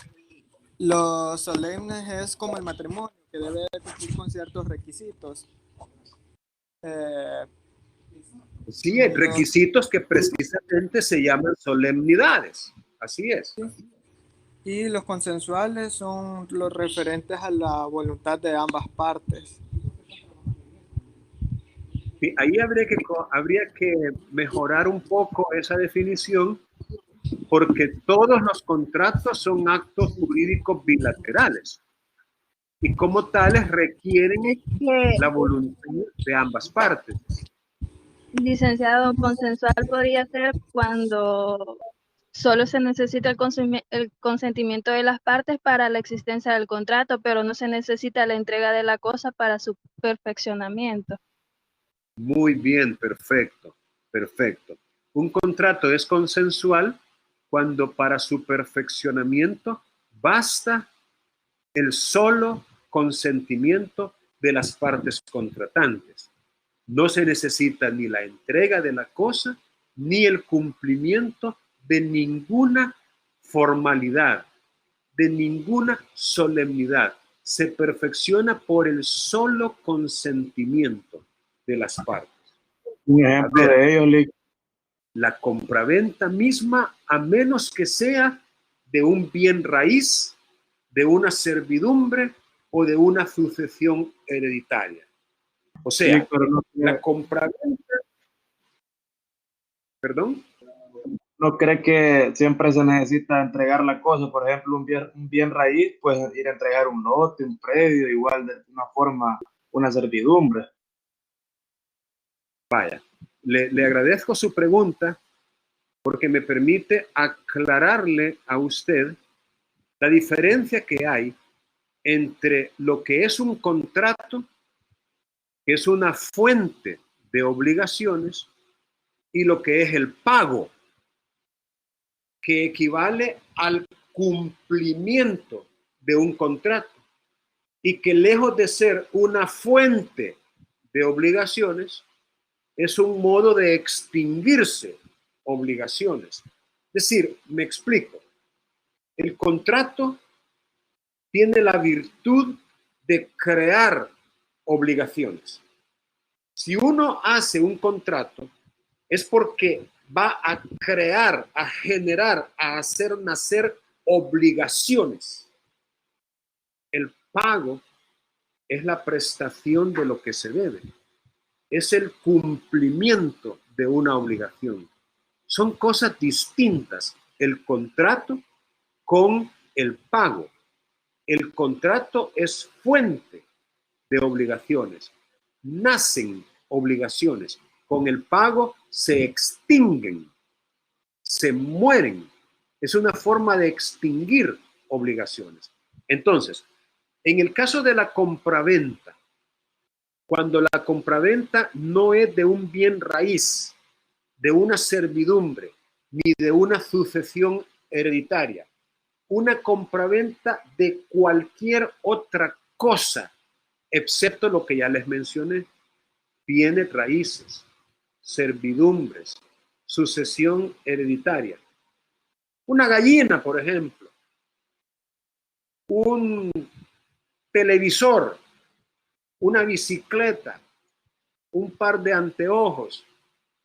los solemnes es como el matrimonio, que debe cumplir con ciertos requisitos. Sí, hay requisitos que precisamente se llaman solemnidades. Así es. Y los consensuales son los referentes a la voluntad de ambas partes. Sí, ahí habría que mejorar un poco esa definición, porque todos los contratos son actos jurídicos bilaterales y como tales requieren Es que, la voluntad de ambas partes. licenciado, consensual podría ser cuando solo se necesita el consentimiento de las partes para la existencia del contrato, pero no se necesita la entrega de la cosa para su perfeccionamiento. Muy bien, perfecto, perfecto. Un contrato es consensual cuando para su perfeccionamiento basta el solo consentimiento de las partes contratantes. No se necesita ni la entrega de la cosa, ni el cumplimiento de ninguna formalidad, de ninguna solemnidad. Se perfecciona por el solo consentimiento de las partes. Un ejemplo de ello, Lick. La compraventa misma, a menos que sea de un bien raíz, de una servidumbre o de una sucesión hereditaria. O sea, Lick, pero la compraventa, perdón, no cree que siempre se necesita entregar la cosa. Por ejemplo, un bien raíz, pues ir a entregar un lote, un predio, igual de una forma, una servidumbre. vaya, le agradezco su pregunta porque me permite aclararle a usted la diferencia que hay entre lo que es un contrato, que es una fuente de obligaciones, y lo que es el pago, que equivale al cumplimiento de un contrato y que lejos de ser una fuente de obligaciones, es un modo de extinguirse obligaciones. Es decir, me explico, el contrato tiene la virtud de crear obligaciones. Si uno hace un contrato, es porque va a crear, a generar, a hacer nacer obligaciones. El pago es la prestación de lo que se debe. Es el cumplimiento de una obligación. Son cosas distintas el contrato con el pago. El contrato es fuente de obligaciones. Nacen obligaciones. Con el pago se extinguen, se mueren. Es una forma de extinguir obligaciones. Entonces, en el caso de la compraventa, cuando la compraventa no es de un bien raíz, de una servidumbre, ni de una sucesión hereditaria, una compraventa de cualquier otra cosa, excepto lo que ya les mencioné, bienes raíces, servidumbres, sucesión hereditaria. Una gallina, por ejemplo, un televisor, una bicicleta, un par de anteojos,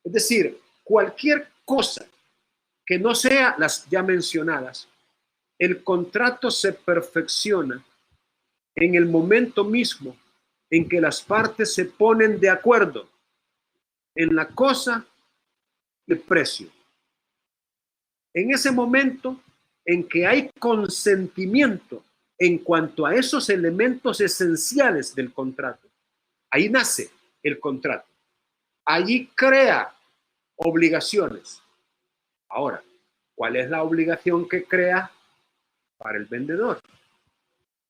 es decir, cualquier cosa que no sea las ya mencionadas, el contrato se perfecciona en el momento mismo en que las partes se ponen de acuerdo en la cosa y el precio. En ese momento en que hay consentimiento en cuanto a esos elementos esenciales del contrato, ahí nace el contrato. Allí crea obligaciones. Ahora, ¿cuál es la obligación que crea para el vendedor?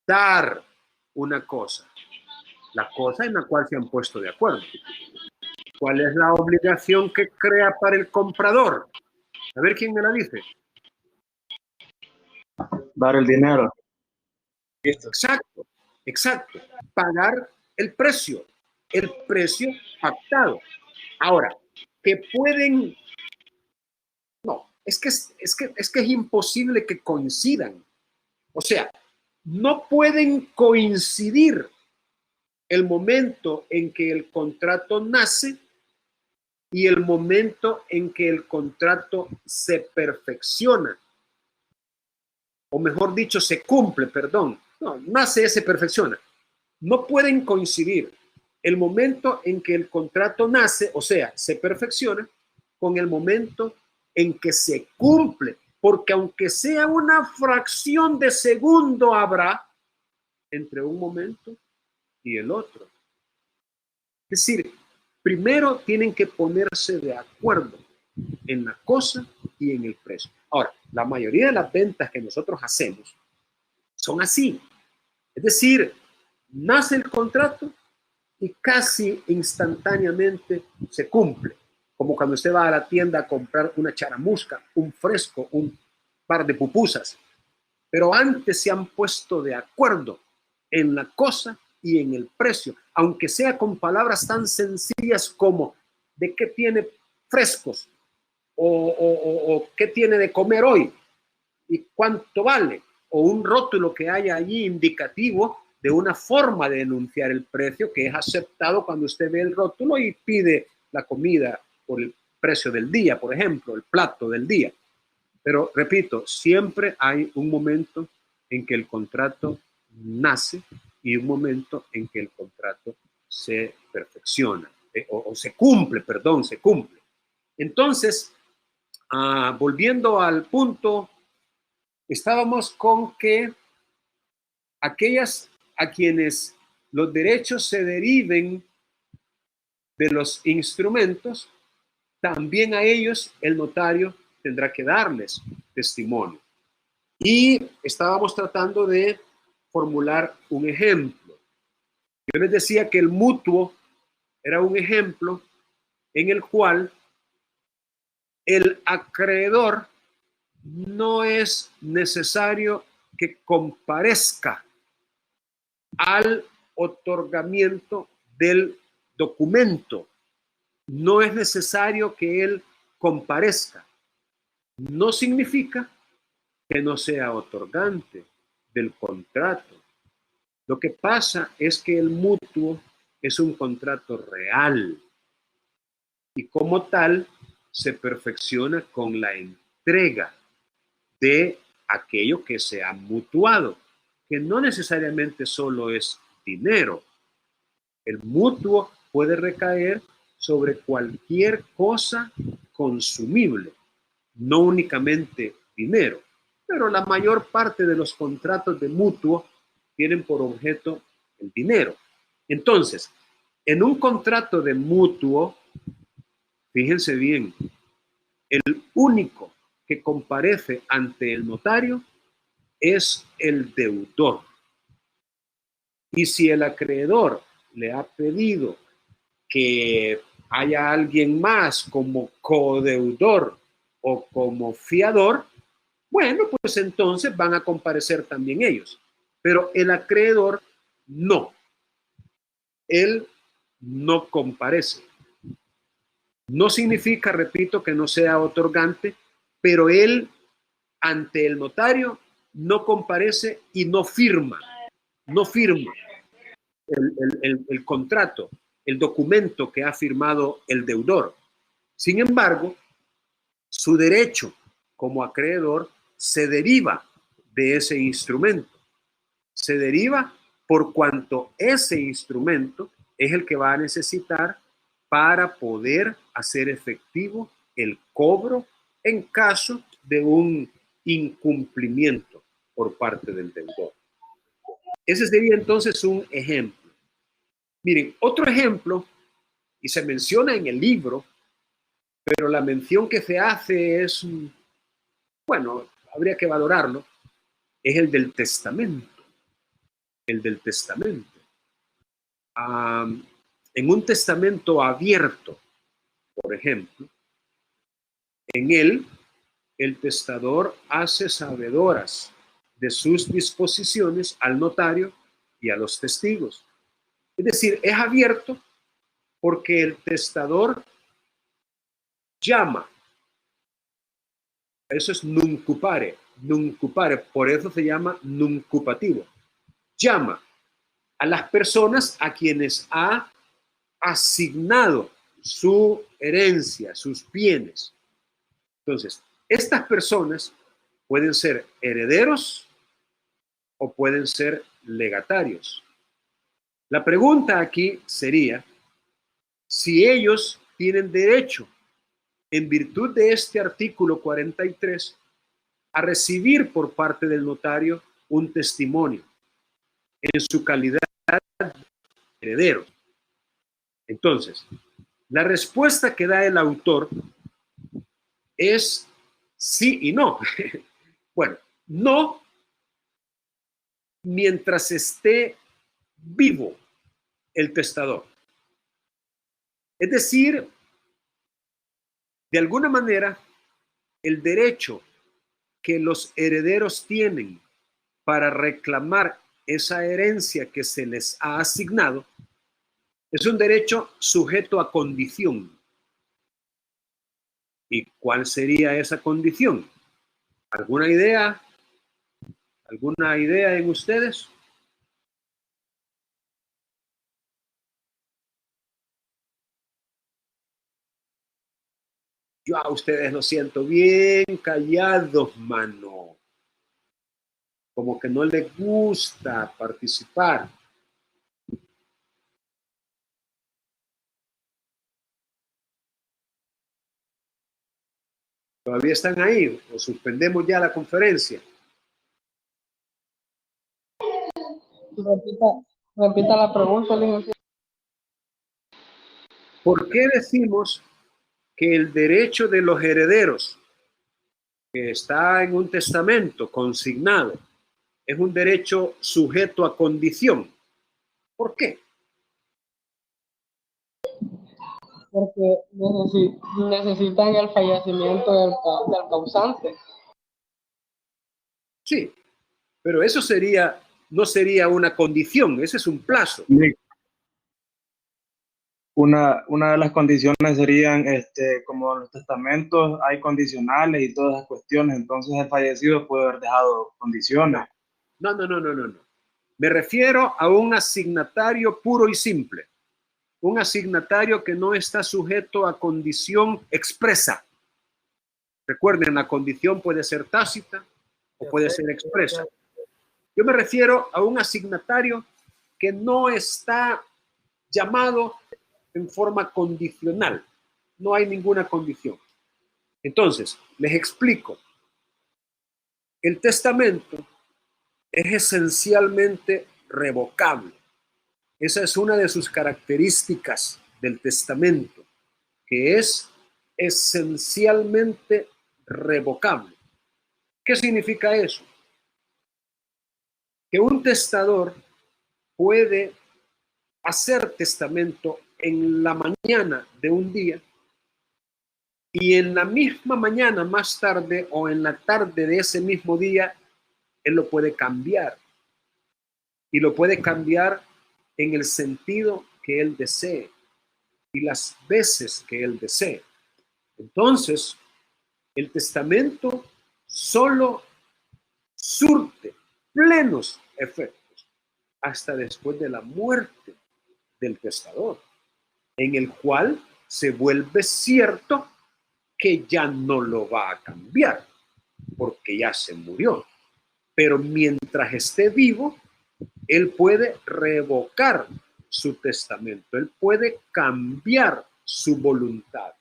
dar una cosa, la cosa en la cual se han puesto de acuerdo. ¿Cuál es la obligación que crea para el comprador? A ver quién me la dice. Dar el dinero. Exacto, exacto. Pagar el precio pactado. Ahora, que pueden, no, es que es imposible que coincidan. O sea, no pueden coincidir el momento en que el contrato nace y el momento en que el contrato se perfecciona. O mejor dicho, se cumple, perdón. No, nace y se perfecciona. No pueden coincidir el momento en que el contrato nace, o sea, se perfecciona, con el momento en que se cumple. Porque aunque sea una fracción de segundo, habrá entre un momento y el otro. Es decir, primero tienen que ponerse de acuerdo en la cosa y en el precio. Ahora, la mayoría de las ventas que nosotros hacemos son así. Es decir, nace el contrato y casi instantáneamente se cumple. Como cuando usted va a la tienda a comprar una charamusca, un fresco, un par de pupusas. Pero antes se han puesto de acuerdo en la cosa y en el precio, aunque sea con palabras tan sencillas como de qué tiene frescos o qué tiene de comer hoy y cuánto vale, o un rótulo que haya allí indicativo de una forma de denunciar el precio que es aceptado cuando usted ve el rótulo y pide la comida por el precio del día, por ejemplo, el plato del día. Pero repito, siempre hay un momento en que el contrato nace y un momento en que el contrato se perfecciona o se cumple, perdón, se cumple. Entonces, volviendo al punto, estábamos con que aquellas a quienes los derechos se deriven de los instrumentos, también a ellos el notario tendrá que darles testimonio. Y estábamos tratando de formular un ejemplo. Yo les decía que el mutuo era un ejemplo en el cual el acreedor no es necesario que comparezca al otorgamiento del documento. No es necesario que él comparezca. No significa que no sea otorgante del contrato. Lo que pasa es que el mutuo es un contrato real y como tal se perfecciona con la entrega de aquello que se ha mutuado, que no necesariamente solo es dinero. El mutuo puede recaer sobre cualquier cosa consumible, no únicamente dinero, pero la mayor parte de los contratos de mutuo tienen por objeto el dinero. Entonces, en un contrato de mutuo, fíjense bien, el único que comparece ante el notario es el deudor. Y si el acreedor le ha pedido que haya alguien más como codeudor o como fiador, bueno, pues entonces van a comparecer también ellos. Pero el acreedor no. Él no comparece. No significa, repito, que no sea otorgante, pero él ante el notario no comparece y no firma. No firma el contrato, el documento que ha firmado el deudor. Sin embargo, su derecho como acreedor se deriva de ese instrumento. Se deriva por cuanto ese instrumento es el que va a necesitar para poder hacer efectivo el cobro en caso de un incumplimiento por parte del deudor. Ese sería entonces un ejemplo. Miren, otro ejemplo, y se menciona en el libro, pero la mención que se hace es, bueno, habría que valorarlo, es el del testamento. el del testamento. En un testamento abierto, por ejemplo, en él el testador hace sabedoras de sus disposiciones al notario y a los testigos. Es decir, es abierto porque el testador llama. Eso es nuncupare, por eso se llama nuncupativo. Llama a las personas a quienes ha asignado su herencia, sus bienes. Entonces, estas personas pueden ser herederos o pueden ser legatarios. La pregunta aquí sería si ellos tienen derecho, en virtud de este artículo 43, a recibir por parte del notario un testimonio en su calidad de heredero. Entonces, la respuesta que da el autor es sí y no. Bueno, no mientras esté vivo el testador. Es decir, de alguna manera, el derecho que los herederos tienen para reclamar esa herencia que se les ha asignado es un derecho sujeto a condición. ¿Y cuál sería esa condición? ¿Alguna idea? ¿Alguna idea en ustedes? Yo a ustedes los siento bien callados, mano. Como que no les gusta participar. ¿Todavía están ahí o suspendemos ya la conferencia? Repita la pregunta, licenciado. ¿Por qué decimos que el derecho de los herederos que está en un testamento consignado es un derecho sujeto a condición? ¿Por qué? Porque necesitan el fallecimiento del causante. Sí, pero eso no sería una condición, ese es un plazo. Una de las condiciones serían, como en los testamentos hay condicionales y todas esas cuestiones, entonces el fallecido puede haber dejado condiciones. No. Me refiero a un asignatario puro y simple. Un asignatario que no está sujeto a condición expresa. Recuerden, la condición puede ser tácita o puede ser expresa. Yo me refiero a un asignatario que no está llamado en forma condicional. No hay ninguna condición. Entonces, les explico. El testamento es esencialmente revocable. Esa es una de sus características del testamento, que es esencialmente revocable. ¿Qué significa eso? Que un testador puede hacer testamento en la mañana de un día y en la misma mañana más tarde o en la tarde de ese mismo día, él lo puede cambiar. Y lo puede cambiar en el sentido que él desee y las veces que él desee. Entonces, el testamento solo surte plenos efectos hasta después de la muerte del testador, en el cual se vuelve cierto que ya no lo va a cambiar, porque ya se murió. Pero mientras esté vivo, él puede revocar su testamento, él puede cambiar su voluntad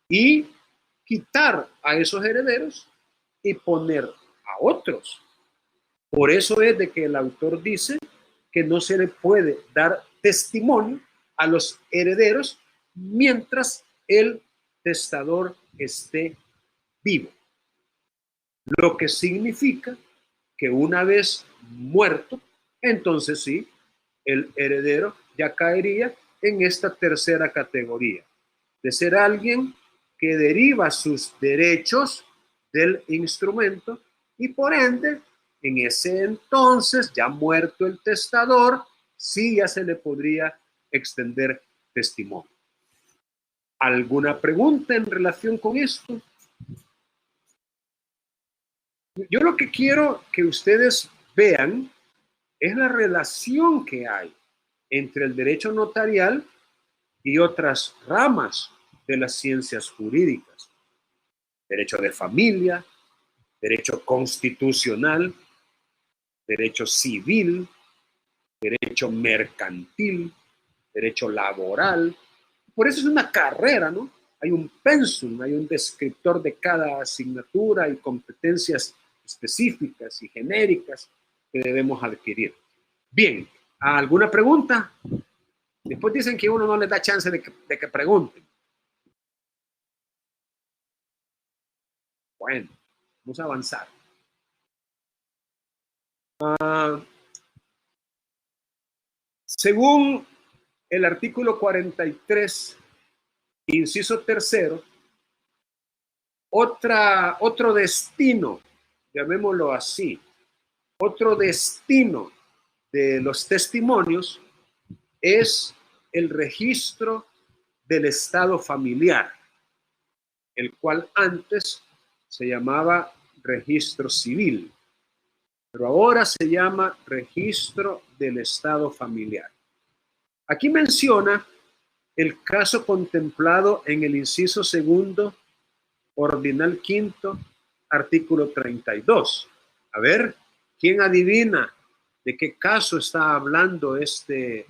y quitar a esos herederos y poner a otros. Por eso es de que el autor dice que no se le puede dar testimonio a los herederos mientras el testador esté vivo. Lo que significa que una vez muerto, entonces sí, el heredero ya caería en esta tercera categoría, de ser alguien que deriva sus derechos del instrumento y por ende, en ese entonces, ya muerto el testador, sí ya se le podría extender testimonio. ¿Alguna pregunta en relación con esto? Yo lo que quiero que ustedes vean es la relación que hay entre el derecho notarial y otras ramas de las ciencias jurídicas. Derecho de familia, derecho constitucional, derecho civil, derecho mercantil, derecho laboral. Por eso es una carrera, ¿no? Hay un pensum, hay un descriptor de cada asignatura y competencias específicas y genéricas que debemos adquirir. Bien, ¿alguna pregunta? Después dicen que uno no les da chance de que pregunten. Bueno, vamos a avanzar. Según el artículo 43, inciso tercero, otro destino, llamémoslo así, otro destino de los testimonios es el registro del estado familiar, el cual antes se llamaba registro civil, pero ahora se llama registro del estado familiar. Aquí menciona el caso contemplado en el inciso segundo, ordinal quinto, artículo 32. A ver, ¿quién adivina de qué caso está hablando este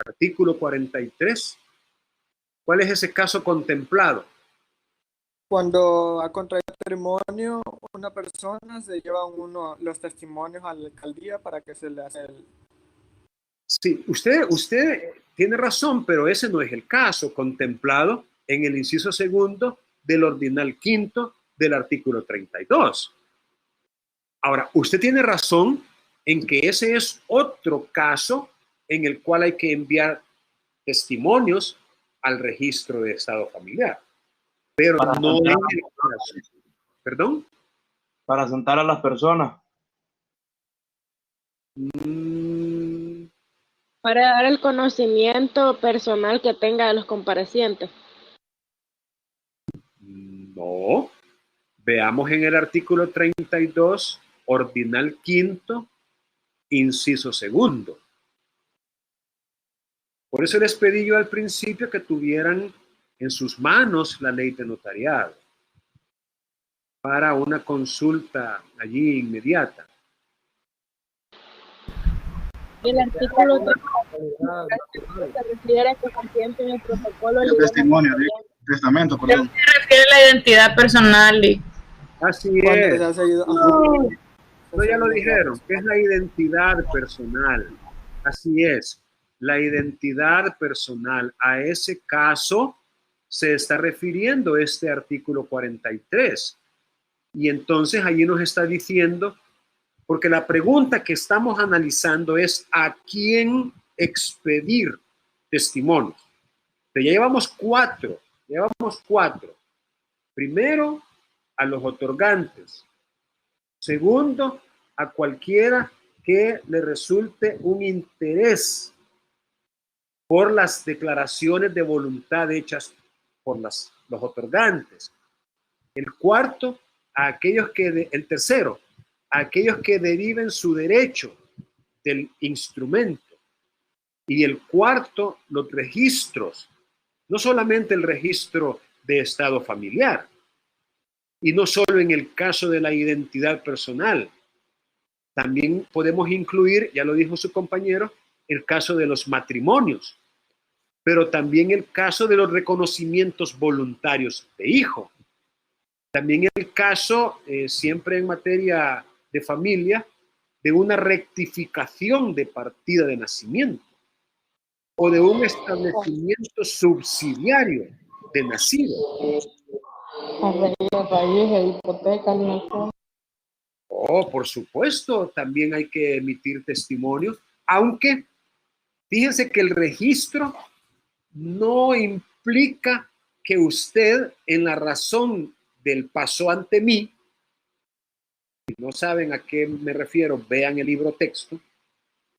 artículo 43? ¿Cuál es ese caso contemplado? Cuando ha contraído matrimonio una persona, se llevan los testimonios a la alcaldía para que se le haga el... Sí, usted tiene razón, pero ese no es el caso contemplado en el inciso segundo del ordinal quinto del artículo 32. Ahora, usted tiene razón en que ese es otro caso en el cual hay que enviar testimonios al registro de estado familiar, pero no es el caso. ¿Perdón? Para sentar a las personas. Para dar el conocimiento personal que tenga de los comparecientes. No. Veamos en el artículo 32, ordinal quinto, inciso segundo. Por eso les pedí yo al principio que tuvieran en sus manos la ley de notariado para una consulta allí inmediata. El artículo 3 se refiere a que contiene en el protocolo El testimonio, el testamento, perdón. Se refiere a la identidad personal. Así Cuando es. se ha seguido... No, ya lo dijeron, que es la identidad personal. Así es, la identidad personal. A ese caso se está refiriendo este artículo 43. Y entonces allí nos está diciendo, porque la pregunta que estamos analizando es ¿a quién expedir testimonios? Pero ya llevamos cuatro. Primero, a los otorgantes. Segundo, a cualquiera que le resulte un interés por las declaraciones de voluntad hechas por los otorgantes. El cuarto, el tercero, a aquellos que deriven su derecho del instrumento. Y el cuarto, los registros, no solamente el registro de estado familiar, y no solo en el caso de la identidad personal. También podemos incluir, ya lo dijo su compañero, el caso de los matrimonios, pero también el caso de los reconocimientos voluntarios de hijo. También el caso, siempre en materia de familia, de una rectificación de partida de nacimiento o de un establecimiento subsidiario de nacido. Arreglo de raíz, hipoteca, Oh, por supuesto, también hay que emitir testimonios, aunque fíjense que el registro no implica que usted en la razón del pasó ante mí, si no saben a qué me refiero, vean el libro texto,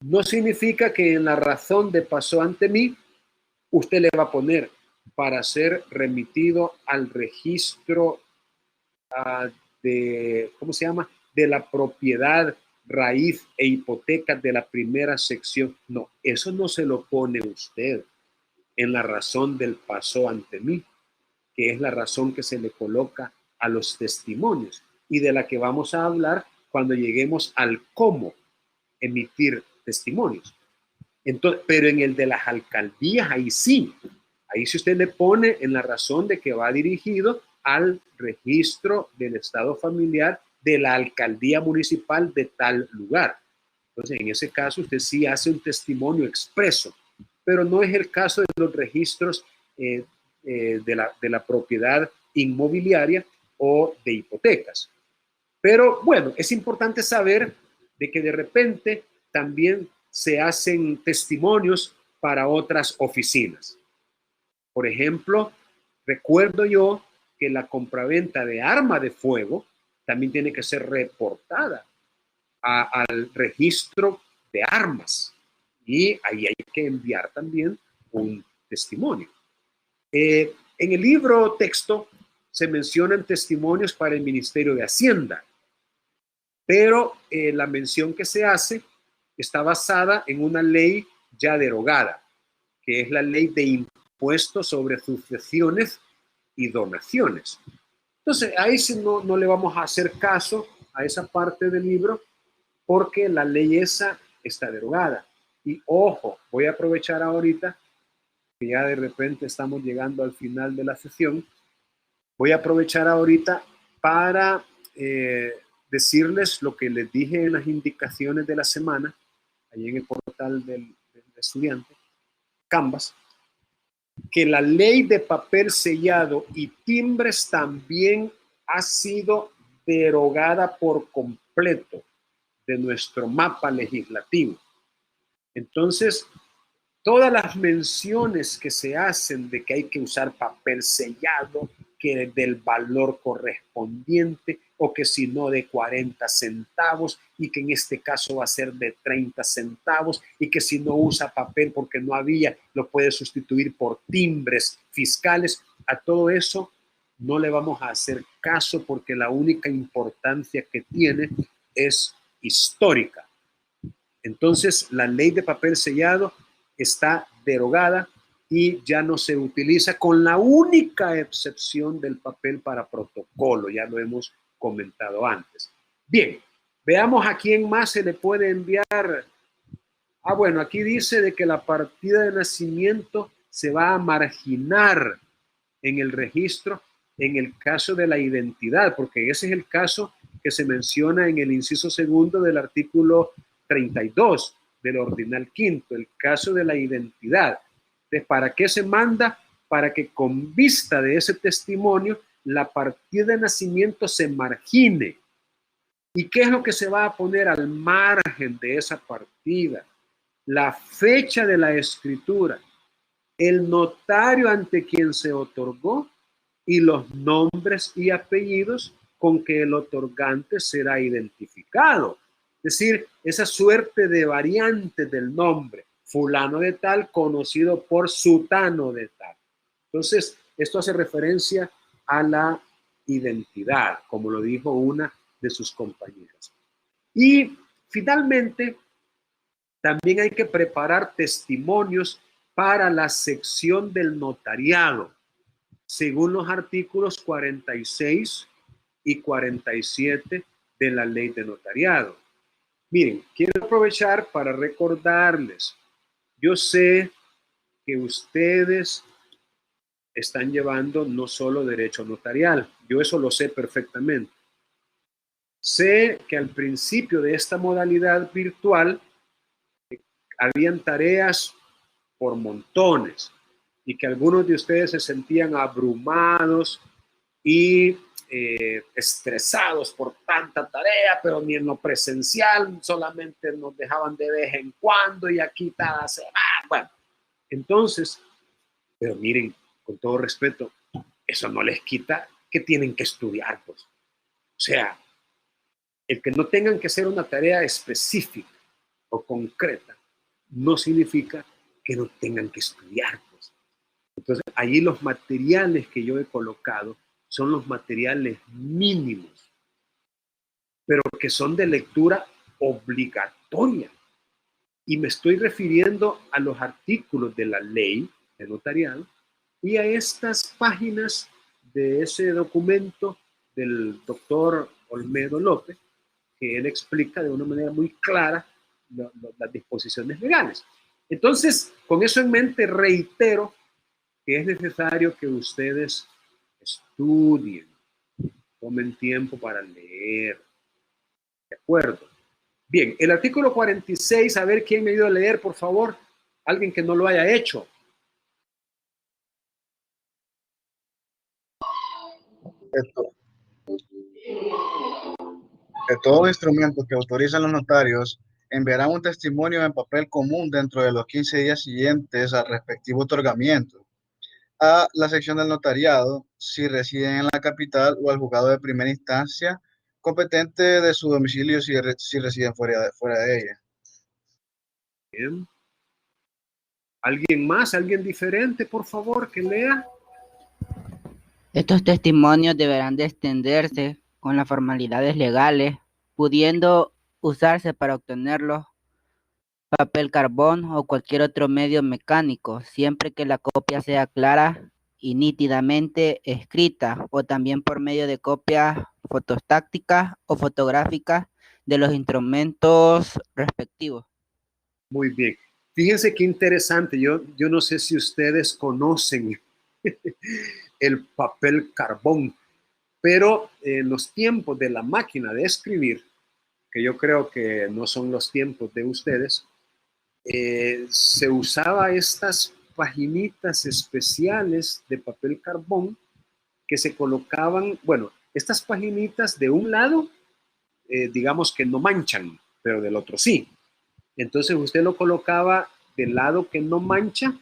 no significa que en la razón de pasó ante mí, usted le va a poner para ser remitido al registro de, ¿cómo se llama? De la propiedad, raíz e hipotecas de la primera sección. No, eso no se lo pone usted en la razón del pasó ante mí, que es la razón que se le coloca a los testimonios y de la que vamos a hablar cuando lleguemos al cómo emitir testimonios. Entonces, pero en el de las alcaldías, ahí sí usted le pone en la razón de que va dirigido al registro del estado familiar de la alcaldía municipal de tal lugar. Entonces, en ese caso, usted sí hace un testimonio expreso, pero no es el caso de los registros de la propiedad inmobiliaria o de hipotecas. Pero bueno, es importante saber de que de repente también se hacen testimonios para otras oficinas. Por ejemplo, recuerdo yo que la compraventa de arma de fuego también tiene que ser reportada al registro de armas y ahí hay que enviar también un testimonio. En el libro texto se mencionan testimonios para el Ministerio de Hacienda, pero la mención que se hace está basada en una ley ya derogada, que es la ley de impuestos sobre sucesiones y donaciones. Entonces, ahí sí no le vamos a hacer caso a esa parte del libro porque la ley esa está derogada. Y ojo, voy a aprovechar ahorita que ya de repente estamos llegando al final de la sesión, voy a aprovechar ahorita para decirles lo que les dije en las indicaciones de la semana, ahí en el portal del estudiante, Canvas, que la ley de papel sellado y timbres también ha sido derogada por completo de nuestro mapa legislativo. Entonces, todas las menciones que se hacen de que hay que usar papel sellado, que del valor correspondiente o que si no de 40 centavos y que en este caso va a ser de 30 centavos y que si no usa papel porque no había, lo puede sustituir por timbres fiscales. A todo eso no le vamos a hacer caso porque la única importancia que tiene es histórica. Entonces, la ley de papel sellado está derogada y ya no se utiliza con la única excepción del papel para protocolo, ya lo hemos comentado antes. Bien, veamos a quién más se le puede enviar. Bueno, aquí dice de que la partida de nacimiento se va a marginar en el registro en el caso de la identidad, porque ese es el caso que se menciona en el inciso segundo del artículo 32 del ordinal quinto, el caso de la identidad. Entonces, ¿para qué se manda? Para que con vista de ese testimonio, la partida de nacimiento se margine. ¿Y qué es lo que se va a poner al margen de esa partida? La fecha de la escritura, el notario ante quien se otorgó y los nombres y apellidos con que el otorgante será identificado. Es decir, esa suerte de variante del nombre, fulano de tal, conocido por sutano de tal. Entonces, esto hace referencia a la identidad, como lo dijo una de sus compañeras. Y finalmente, también hay que preparar testimonios para la sección del notariado, según los artículos 46 y 47 de la ley de notariado. Miren, quiero aprovechar para recordarles, yo sé que ustedes están llevando no solo derecho notarial, yo eso lo sé perfectamente. Sé que al principio de esta modalidad virtual habían tareas por montones y que algunos de ustedes se sentían abrumados y estresados por tanta tarea, pero ni en lo presencial, solamente nos dejaban de vez en cuando y aquí cada semana. Bueno, entonces, pero miren, con todo respeto, eso no les quita que tienen que estudiar, pues. O sea, el que no tengan que hacer una tarea específica o concreta no significa que no tengan que estudiar, pues. Entonces, allí los materiales que yo he colocado son los materiales mínimos, pero que son de lectura obligatoria. Y me estoy refiriendo a los artículos de la ley de notariado y a estas páginas de ese documento del doctor Olmedo López, que él explica de una manera muy clara las disposiciones legales. Entonces, con eso en mente, reitero que es necesario que ustedes estudien, tomen tiempo para leer. ¿De acuerdo? Bien, el artículo 46, a ver quién me ayuda a leer, por favor. Alguien que no lo haya hecho. De todos los instrumentos que autorizan los notarios, enviarán un testimonio en papel común dentro de los 15 días siguientes al respectivo otorgamiento a la sección del notariado, si residen en la capital, o al juzgado de primera instancia competente de su domicilio si residen fuera de ella. Bien. ¿Alguien más? ¿Alguien diferente, por favor, que lea? Estos testimonios deberán de extenderse con las formalidades legales, pudiendo usarse para obtenerlos papel carbón o cualquier otro medio mecánico, siempre que la copia sea clara y nítidamente escrita, o también por medio de copias fotostáticas o fotográficas de los instrumentos respectivos. Muy bien. Fíjense qué interesante. Yo no sé si ustedes conocen el papel carbón, pero en los tiempos de la máquina de escribir, que yo creo que no son los tiempos de ustedes, se usaba estas paginitas especiales de papel carbón que se colocaban, bueno, estas paginitas de un lado, digamos que no manchan, pero del otro sí. Entonces usted lo colocaba del lado que no mancha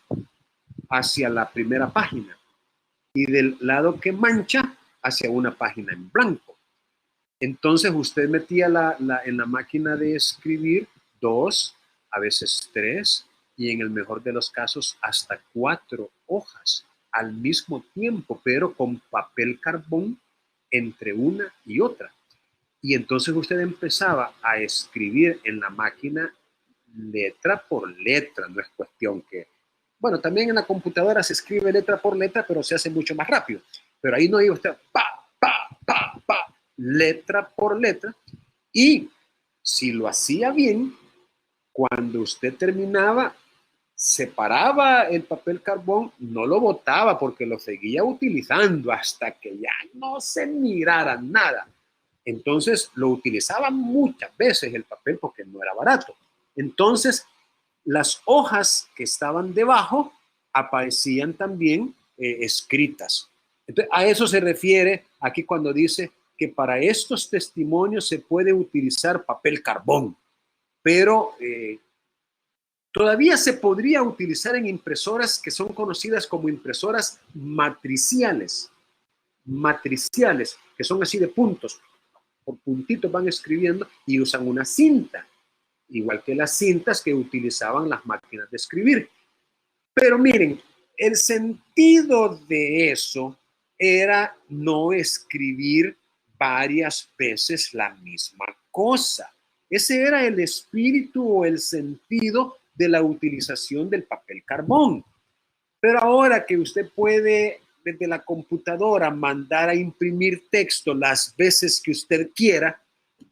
hacia la primera página y del lado que mancha hacia una página en blanco. Entonces usted metía en la máquina de escribir 2, a veces 3 y en el mejor de los casos hasta 4 hojas al mismo tiempo, pero con papel carbón entre una y otra. Y entonces usted empezaba a escribir en la máquina letra por letra, no es cuestión que... Bueno, también en la computadora se escribe letra por letra, pero se hace mucho más rápido. Pero ahí no iba usted letra por letra. Y si lo hacía bien, cuando usted terminaba, separaba el papel carbón, no lo botaba porque lo seguía utilizando hasta que ya no se mirara nada. Entonces lo utilizaba muchas veces el papel porque no era barato. Entonces las hojas que estaban debajo aparecían también escritas. Entonces, a eso se refiere aquí cuando dice que para estos testimonios se puede utilizar papel carbón, pero todavía se podría utilizar en impresoras que son conocidas como impresoras matriciales, que son así de puntos, por puntitos van escribiendo y usan una cinta, igual que las cintas que utilizaban las máquinas de escribir. Pero miren, el sentido de eso era no escribir varias veces la misma cosa. Ese era el espíritu o el sentido de la utilización del papel carbón. Pero ahora que usted puede desde la computadora mandar a imprimir texto las veces que usted quiera,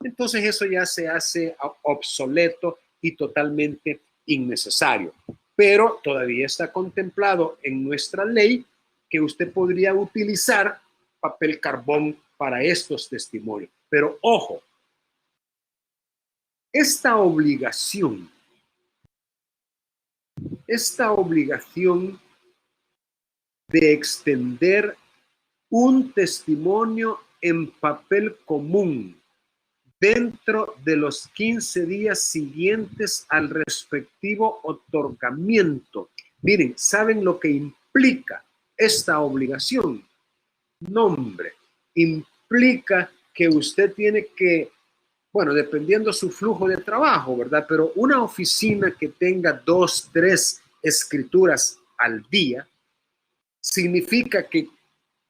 entonces eso ya se hace obsoleto y totalmente innecesario. Pero todavía está contemplado en nuestra ley que usted podría utilizar papel carbón para estos testimonios. Pero ojo, esta obligación de extender un testimonio en papel común dentro de los 15 días siguientes al respectivo otorgamiento. Miren, ¿saben lo que implica esta obligación? No, hombre, implica que usted tiene que, bueno, dependiendo su flujo de trabajo, ¿verdad? Pero una oficina que tenga 2, 3 escrituras al día, significa que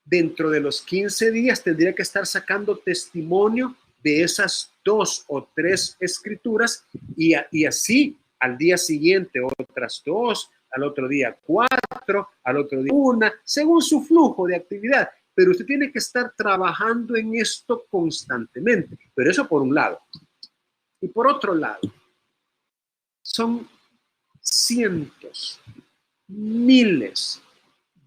dentro de los 15 días tendría que estar sacando testimonio de esas 2 o 3 escrituras y así al día siguiente otras 2, al otro día 4, al otro día 1, según su flujo de actividad. Pero usted tiene que estar trabajando en esto constantemente. Pero eso por un lado. Y por otro lado, son cientos, miles,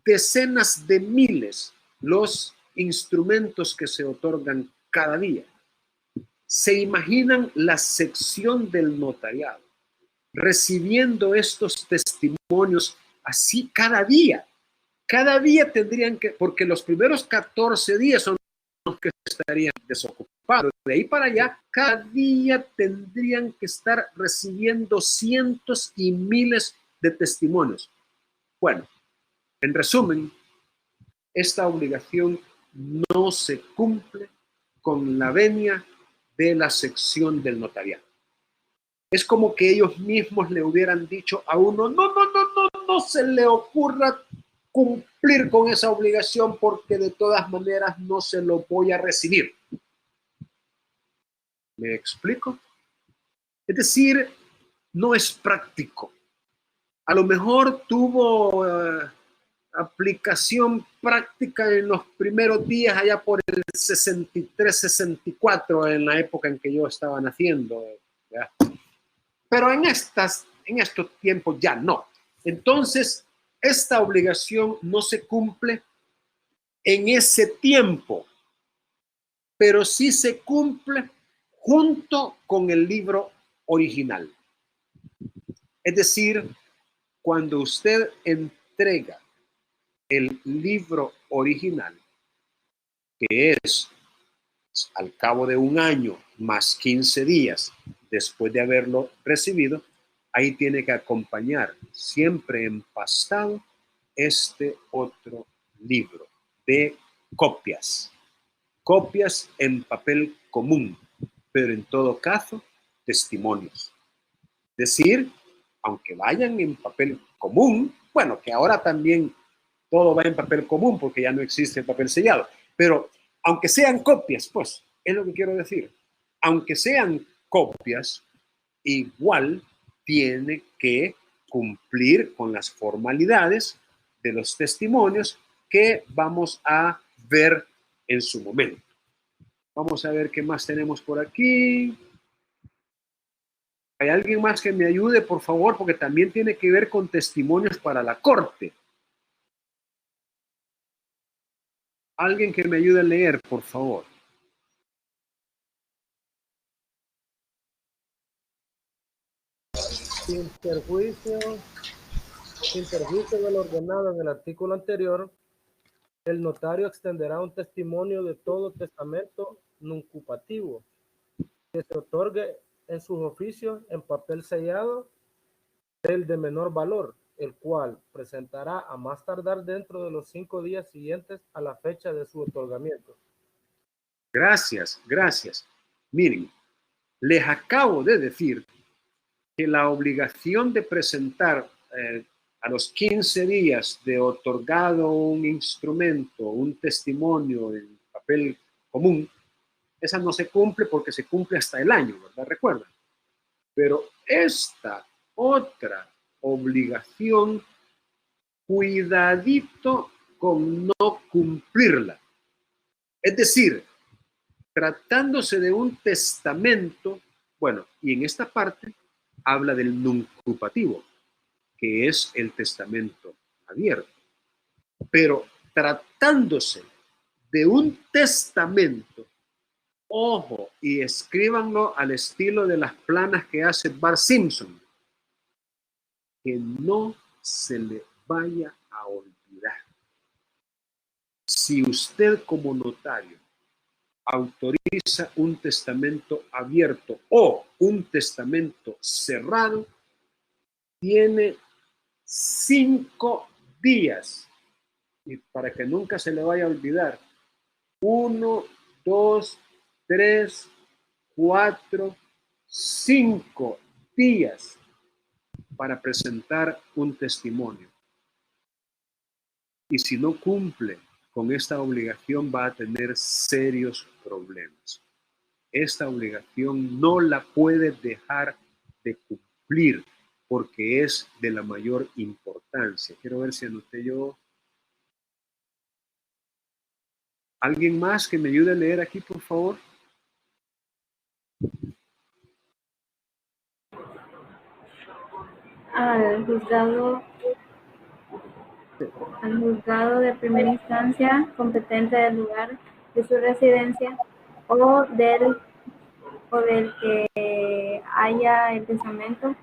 decenas de miles los instrumentos que se otorgan cada día. ¿Se imaginan la sección del notariado recibiendo estos testimonios así cada día? Cada día tendrían que, porque los primeros 14 días son los que estarían desocupados. De ahí para allá, cada día tendrían que estar recibiendo cientos y miles de testimonios. Bueno, en resumen, esta obligación no se cumple con la venia de la sección del notariado. Es como que ellos mismos le hubieran dicho a uno, no se le ocurra cumplir con esa obligación porque de todas maneras no se lo voy a recibir. ¿Me explico? Es decir, no es práctico. A lo mejor tuvo aplicación práctica en los primeros días allá por el 63, 64, en la época en que yo estaba naciendo, ¿ya? Pero en estos tiempos ya no. Entonces, esta obligación no se cumple en ese tiempo, pero sí se cumple junto con el libro original. Es decir, cuando usted entrega el libro original, que es al cabo de un año más 15 días después de haberlo recibido, ahí tiene que acompañar siempre empastado este otro libro de copias en papel común, pero en todo caso testimonios. Es decir, aunque vayan en papel común, bueno, que ahora también todo va en papel común porque ya no existe el papel sellado, pero aunque sean copias, pues, es lo que quiero decir. Aunque sean copias, igual tiene que cumplir con las formalidades de los testimonios que vamos a ver en su momento. Vamos a ver qué más tenemos por aquí. ¿Hay alguien más que me ayude, por favor? Porque también tiene que ver con testimonios para la corte. Alguien que me ayude a leer, por favor. Sin perjuicio de lo ordenado en el artículo anterior, el notario extenderá un testimonio de todo testamento nuncupativo que se otorgue en sus oficios en papel sellado del de menor valor, el cual presentará a más tardar dentro de los 5 días siguientes a la fecha de su otorgamiento. Gracias. Miren, les acabo de decir que la obligación de presentar a los 15 días de otorgado un instrumento, un testimonio en papel común, esa no se cumple porque se cumple hasta el año, ¿verdad? Recuerdan. Pero esta otra obligación, cuidadito con no cumplirla. Es decir, tratándose de un testamento, bueno, y en esta parte habla del nuncupativo, que es el testamento abierto. Pero tratándose de un testamento, ojo, y escríbanlo al estilo de las planas que hace Bart Simpson, que no se le vaya a olvidar. Si usted como notario autoriza un testamento abierto o un testamento cerrado, tiene 5 días. Y para que nunca se le vaya a olvidar, 1, 2, 3, 4, 5 días para presentar un testimonio. Y si no cumple con esta obligación, va a tener serios problemas. Esta obligación no la puede dejar de cumplir porque es de la mayor importancia. Quiero ver si anoté yo. ¿Alguien más que me ayude a leer aquí, por favor? Al juzgado de primera instancia competente del lugar de su residencia o del que haya el testamento,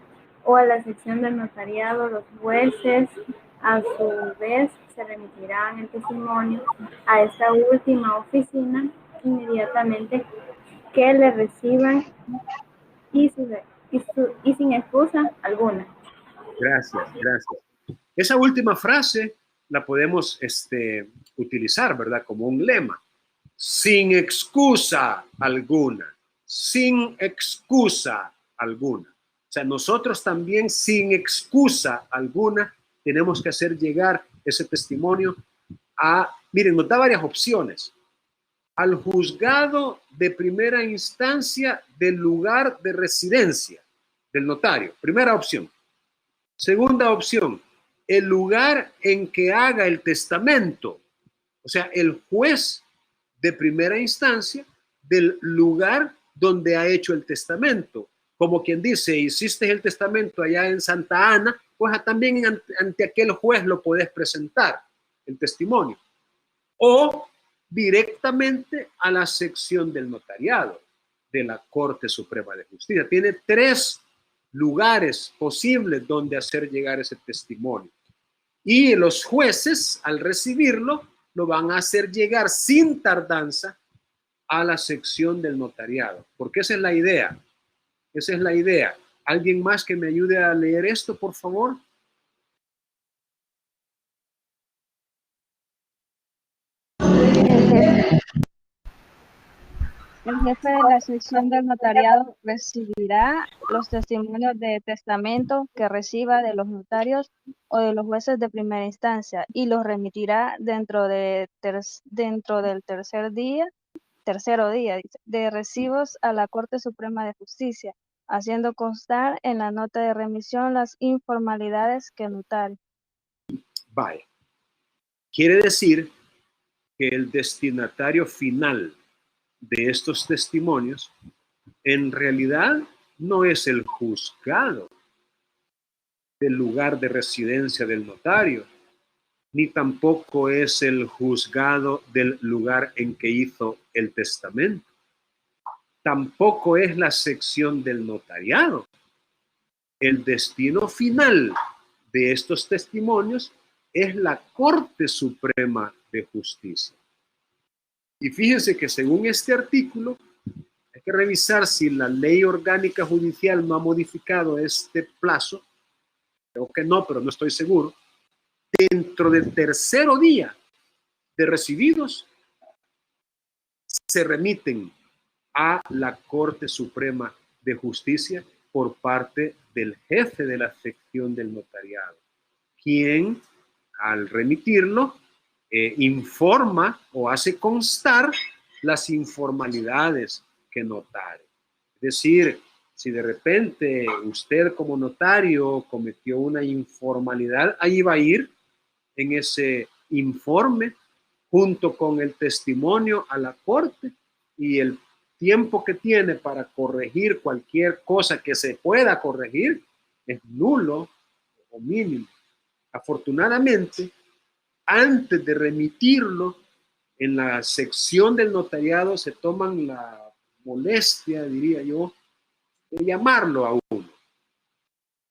o a la sección del notariado. Los jueces a su vez se remitirán el testimonio a esta última oficina inmediatamente que le reciban y sin excusa alguna. Gracias. Esa última frase la podemos utilizar, ¿verdad? Como un lema. Sin excusa alguna. Sin excusa alguna. O sea, nosotros también sin excusa alguna tenemos que hacer llegar ese testimonio a, miren, nos da varias opciones. Al juzgado de primera instancia del lugar de residencia del notario. Primera opción. Segunda opción, el lugar en que haga el testamento. O sea, el juez de primera instancia del lugar donde ha hecho el testamento. Como quien dice, hiciste el testamento allá en Santa Ana, pues también ante aquel juez lo puedes presentar, el testimonio. O directamente a la sección del notariado de la Corte Suprema de Justicia. Tiene 3 lugares posibles donde hacer llegar ese testimonio. Y los jueces, al recibirlo, lo van a hacer llegar sin tardanza a la sección del notariado. Porque esa es la idea. Esa es la idea. ¿Alguien más que me ayude a leer esto, por favor? El jefe de la sección del notariado recibirá los testimonios de testamento que reciba de los notarios o de los jueces de primera instancia y los remitirá dentro del tercero día de recibos a la Corte Suprema de Justicia, haciendo constar en la nota de remisión las informalidades que el notario. Vaya. Quiere decir que el destinatario final de estos testimonios en realidad no es el juzgado del lugar de residencia del notario, ni tampoco es el juzgado del lugar en que hizo el testamento. Tampoco es la sección del notariado. El destino final de estos testimonios es la Corte Suprema de Justicia. Y fíjense que según este artículo, hay que revisar si la ley orgánica judicial no ha modificado este plazo. Creo que no, pero no estoy seguro. Dentro del tercero día de recibidos, se remiten a la Corte Suprema de Justicia por parte del jefe de la sección del notariado, quien al remitirlo informa o hace constar las informalidades que notare. Es decir, si de repente usted como notario cometió una informalidad, ahí va a ir en ese informe junto con el testimonio a la corte, y el tiempo que tiene para corregir cualquier cosa que se pueda corregir es nulo o mínimo. Afortunadamente, antes de remitirlo en la sección del notariado, se toman la molestia, diría yo, de llamarlo a uno.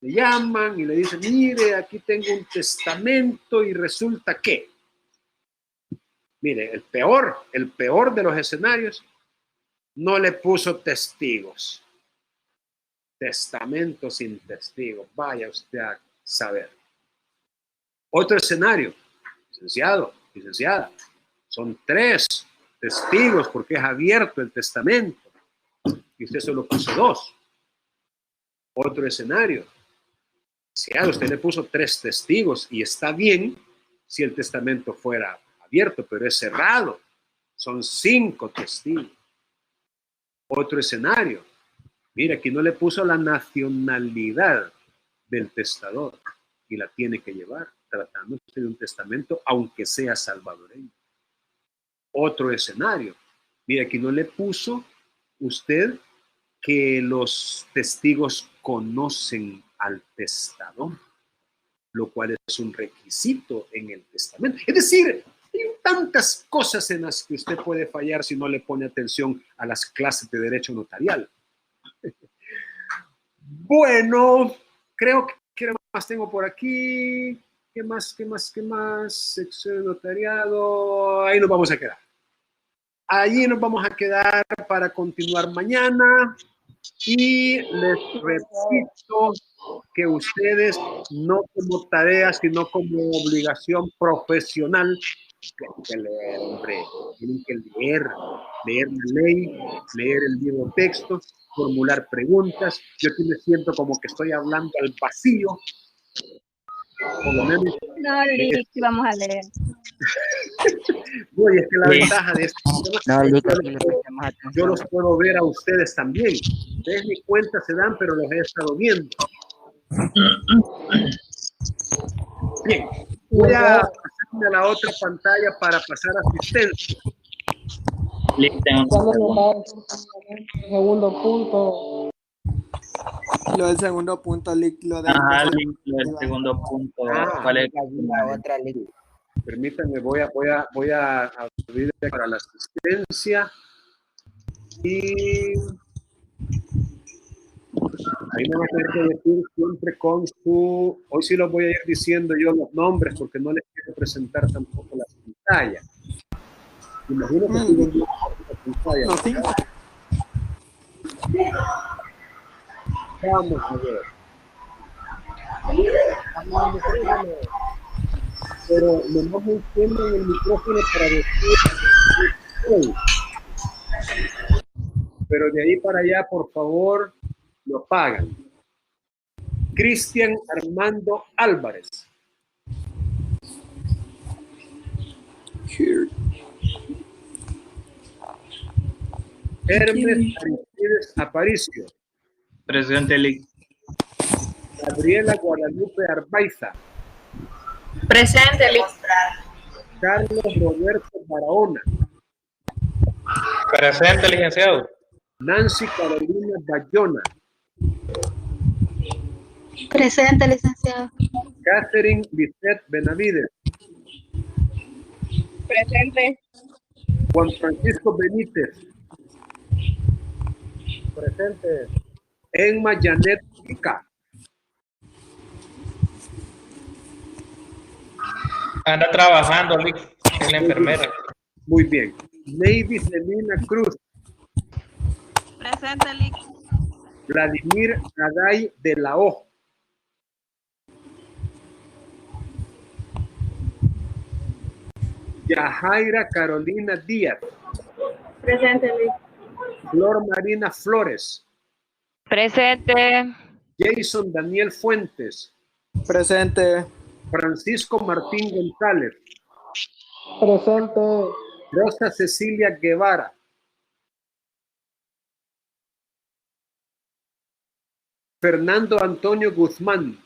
Le llaman y le dicen, mire, aquí tengo un testamento y resulta que. Mire, el peor de los escenarios no le puso testigos. Testamento sin testigos. Vaya usted a saber. Otro escenario, licenciado, licenciada, son 3 testigos porque es abierto el testamento y usted solo puso 2. Otro escenario, licenciado, usted le puso 3 testigos y está bien si el testamento fuera abierto, pero es cerrado, son 5 testigos. Otro escenario, mira, aquí no le puso la nacionalidad del testador y la tiene que llevar, tratándose de un testamento, aunque sea salvadoreño. Otro escenario, mira, aquí no le puso usted que los testigos conocen al testador, lo cual es un requisito en el testamento. Es decir, hay tantas cosas en las que usted puede fallar si no le pone atención a las clases de derecho notarial. Bueno, creo que ¿qué más tengo por aquí? ¿Qué más? Sección de notariado. Ahí nos vamos a quedar. Allí nos vamos a quedar para continuar mañana. Y les repito que ustedes no como tarea, sino como obligación profesional, tienen que leer, hombre. Tienen que leer la ley, leer el libro texto, formular preguntas. Yo aquí me siento como que estoy hablando al vacío. Por lo menos. No, Lick, vamos a leer. Oye, es que la ventaja de esto yo los atención. puedo ver a ustedes también. Ustedes ni cuenta se dan, pero los he estado viendo. Bien, voy a pasarme a la otra pantalla para pasar asistencia. ¿Cuándo nos va a decir el segundo punto? Lo del segundo punto, Lick, lo del segundo punto. ¿Cuál es? La otra ley. Permítanme, voy a abrir para la asistencia y ahí me van a tener que decir siempre con su, hoy sí los voy a ir diciendo yo los nombres porque no les quiero presentar tampoco las pantallas. Imagino que siguen viendo las pantallas. No, sí. Vamos a ver. Pero no me encienden el micrófono para decir hey. Pero de ahí para allá, por favor, lo pagan. Cristian Armando Álvarez. Here. Hermes Aristides Aparicio. Presente, Lick. Gabriela Guadalupe Arbaiza. Presente, Lick. Carlos Roberto Barahona. Presente, licenciado. Nancy Carolina Bayona. Presente, licenciado. Catherine Lisette Benavides. Presente. Juan Francisco Benítez. Presente. Emma Janet Pica. Anda trabajando, Lick, en la enfermera. Muy bien. Navy Selina Cruz. Presente, Lick. Vladimir Aday de la O. Yajaira Carolina Díaz. Presente, Lick. Flor Marina Flores. Presente. Jason Daniel Fuentes. Presente. Francisco Martín González. Presente. Rosa Cecilia Guevara. Fernando Antonio Guzmán.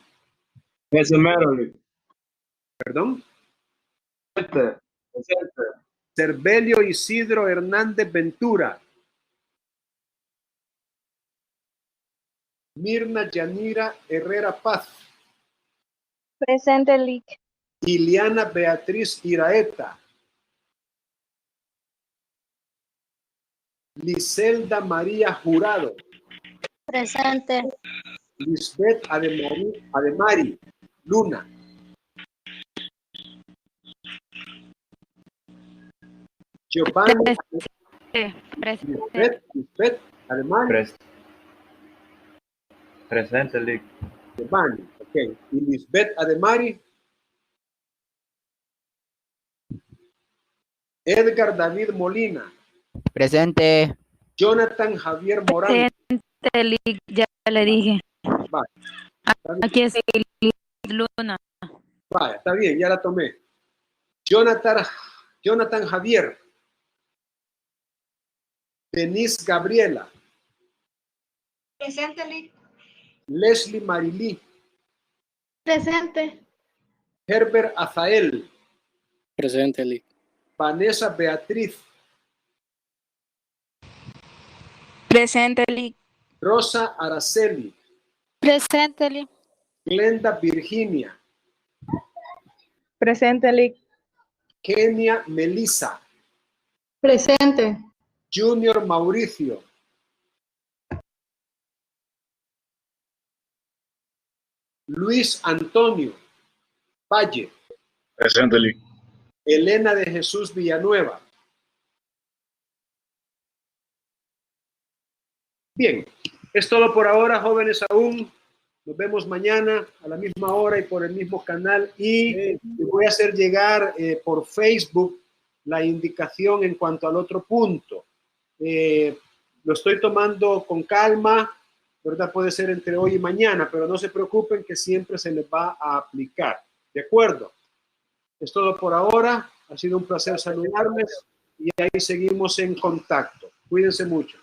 Ese mero, Lick. Perdón. Presente. Cervelio Isidro Hernández Ventura. Mirna Yanira Herrera Paz. Presente, Lick. Iliana Beatriz Iraeta. Liselda María Jurado. Presente. Lisbeth Ademari Luna. Giovanni Presente. Lisbeth Ademari. Presente, Lic. Ademari, ok. Y Lisbeth Ademari. Edgar David Molina. Presente. Jonathan Javier Morán. Presente, Lic, ya le dije. Vale. Aquí es Luna. Vaya, está bien, ya la tomé. Jonathan Javier. Denise Gabriela. Presente, Lic. Leslie Marilí. Presente. Herbert Azael. Presente, Lic. Vanessa Beatriz. Presente, Lic. Rosa Araceli. Presente, Lic. Glenda Virginia. Presente, Lic. Kenia Melissa. Presente. Junior Mauricio. Luis Antonio Valle. Presente, Lic. Elena de Jesús Villanueva. Bien, es todo por ahora, jóvenes aún. Nos vemos mañana a la misma hora y por el mismo canal. Y les voy a hacer llegar por Facebook la indicación en cuanto al otro punto. Lo estoy tomando con calma, ¿verdad? Puede ser entre hoy y mañana, pero no se preocupen que siempre se les va a aplicar. ¿De acuerdo? Es todo por ahora. Ha sido un placer saludarles y ahí seguimos en contacto. Cuídense mucho.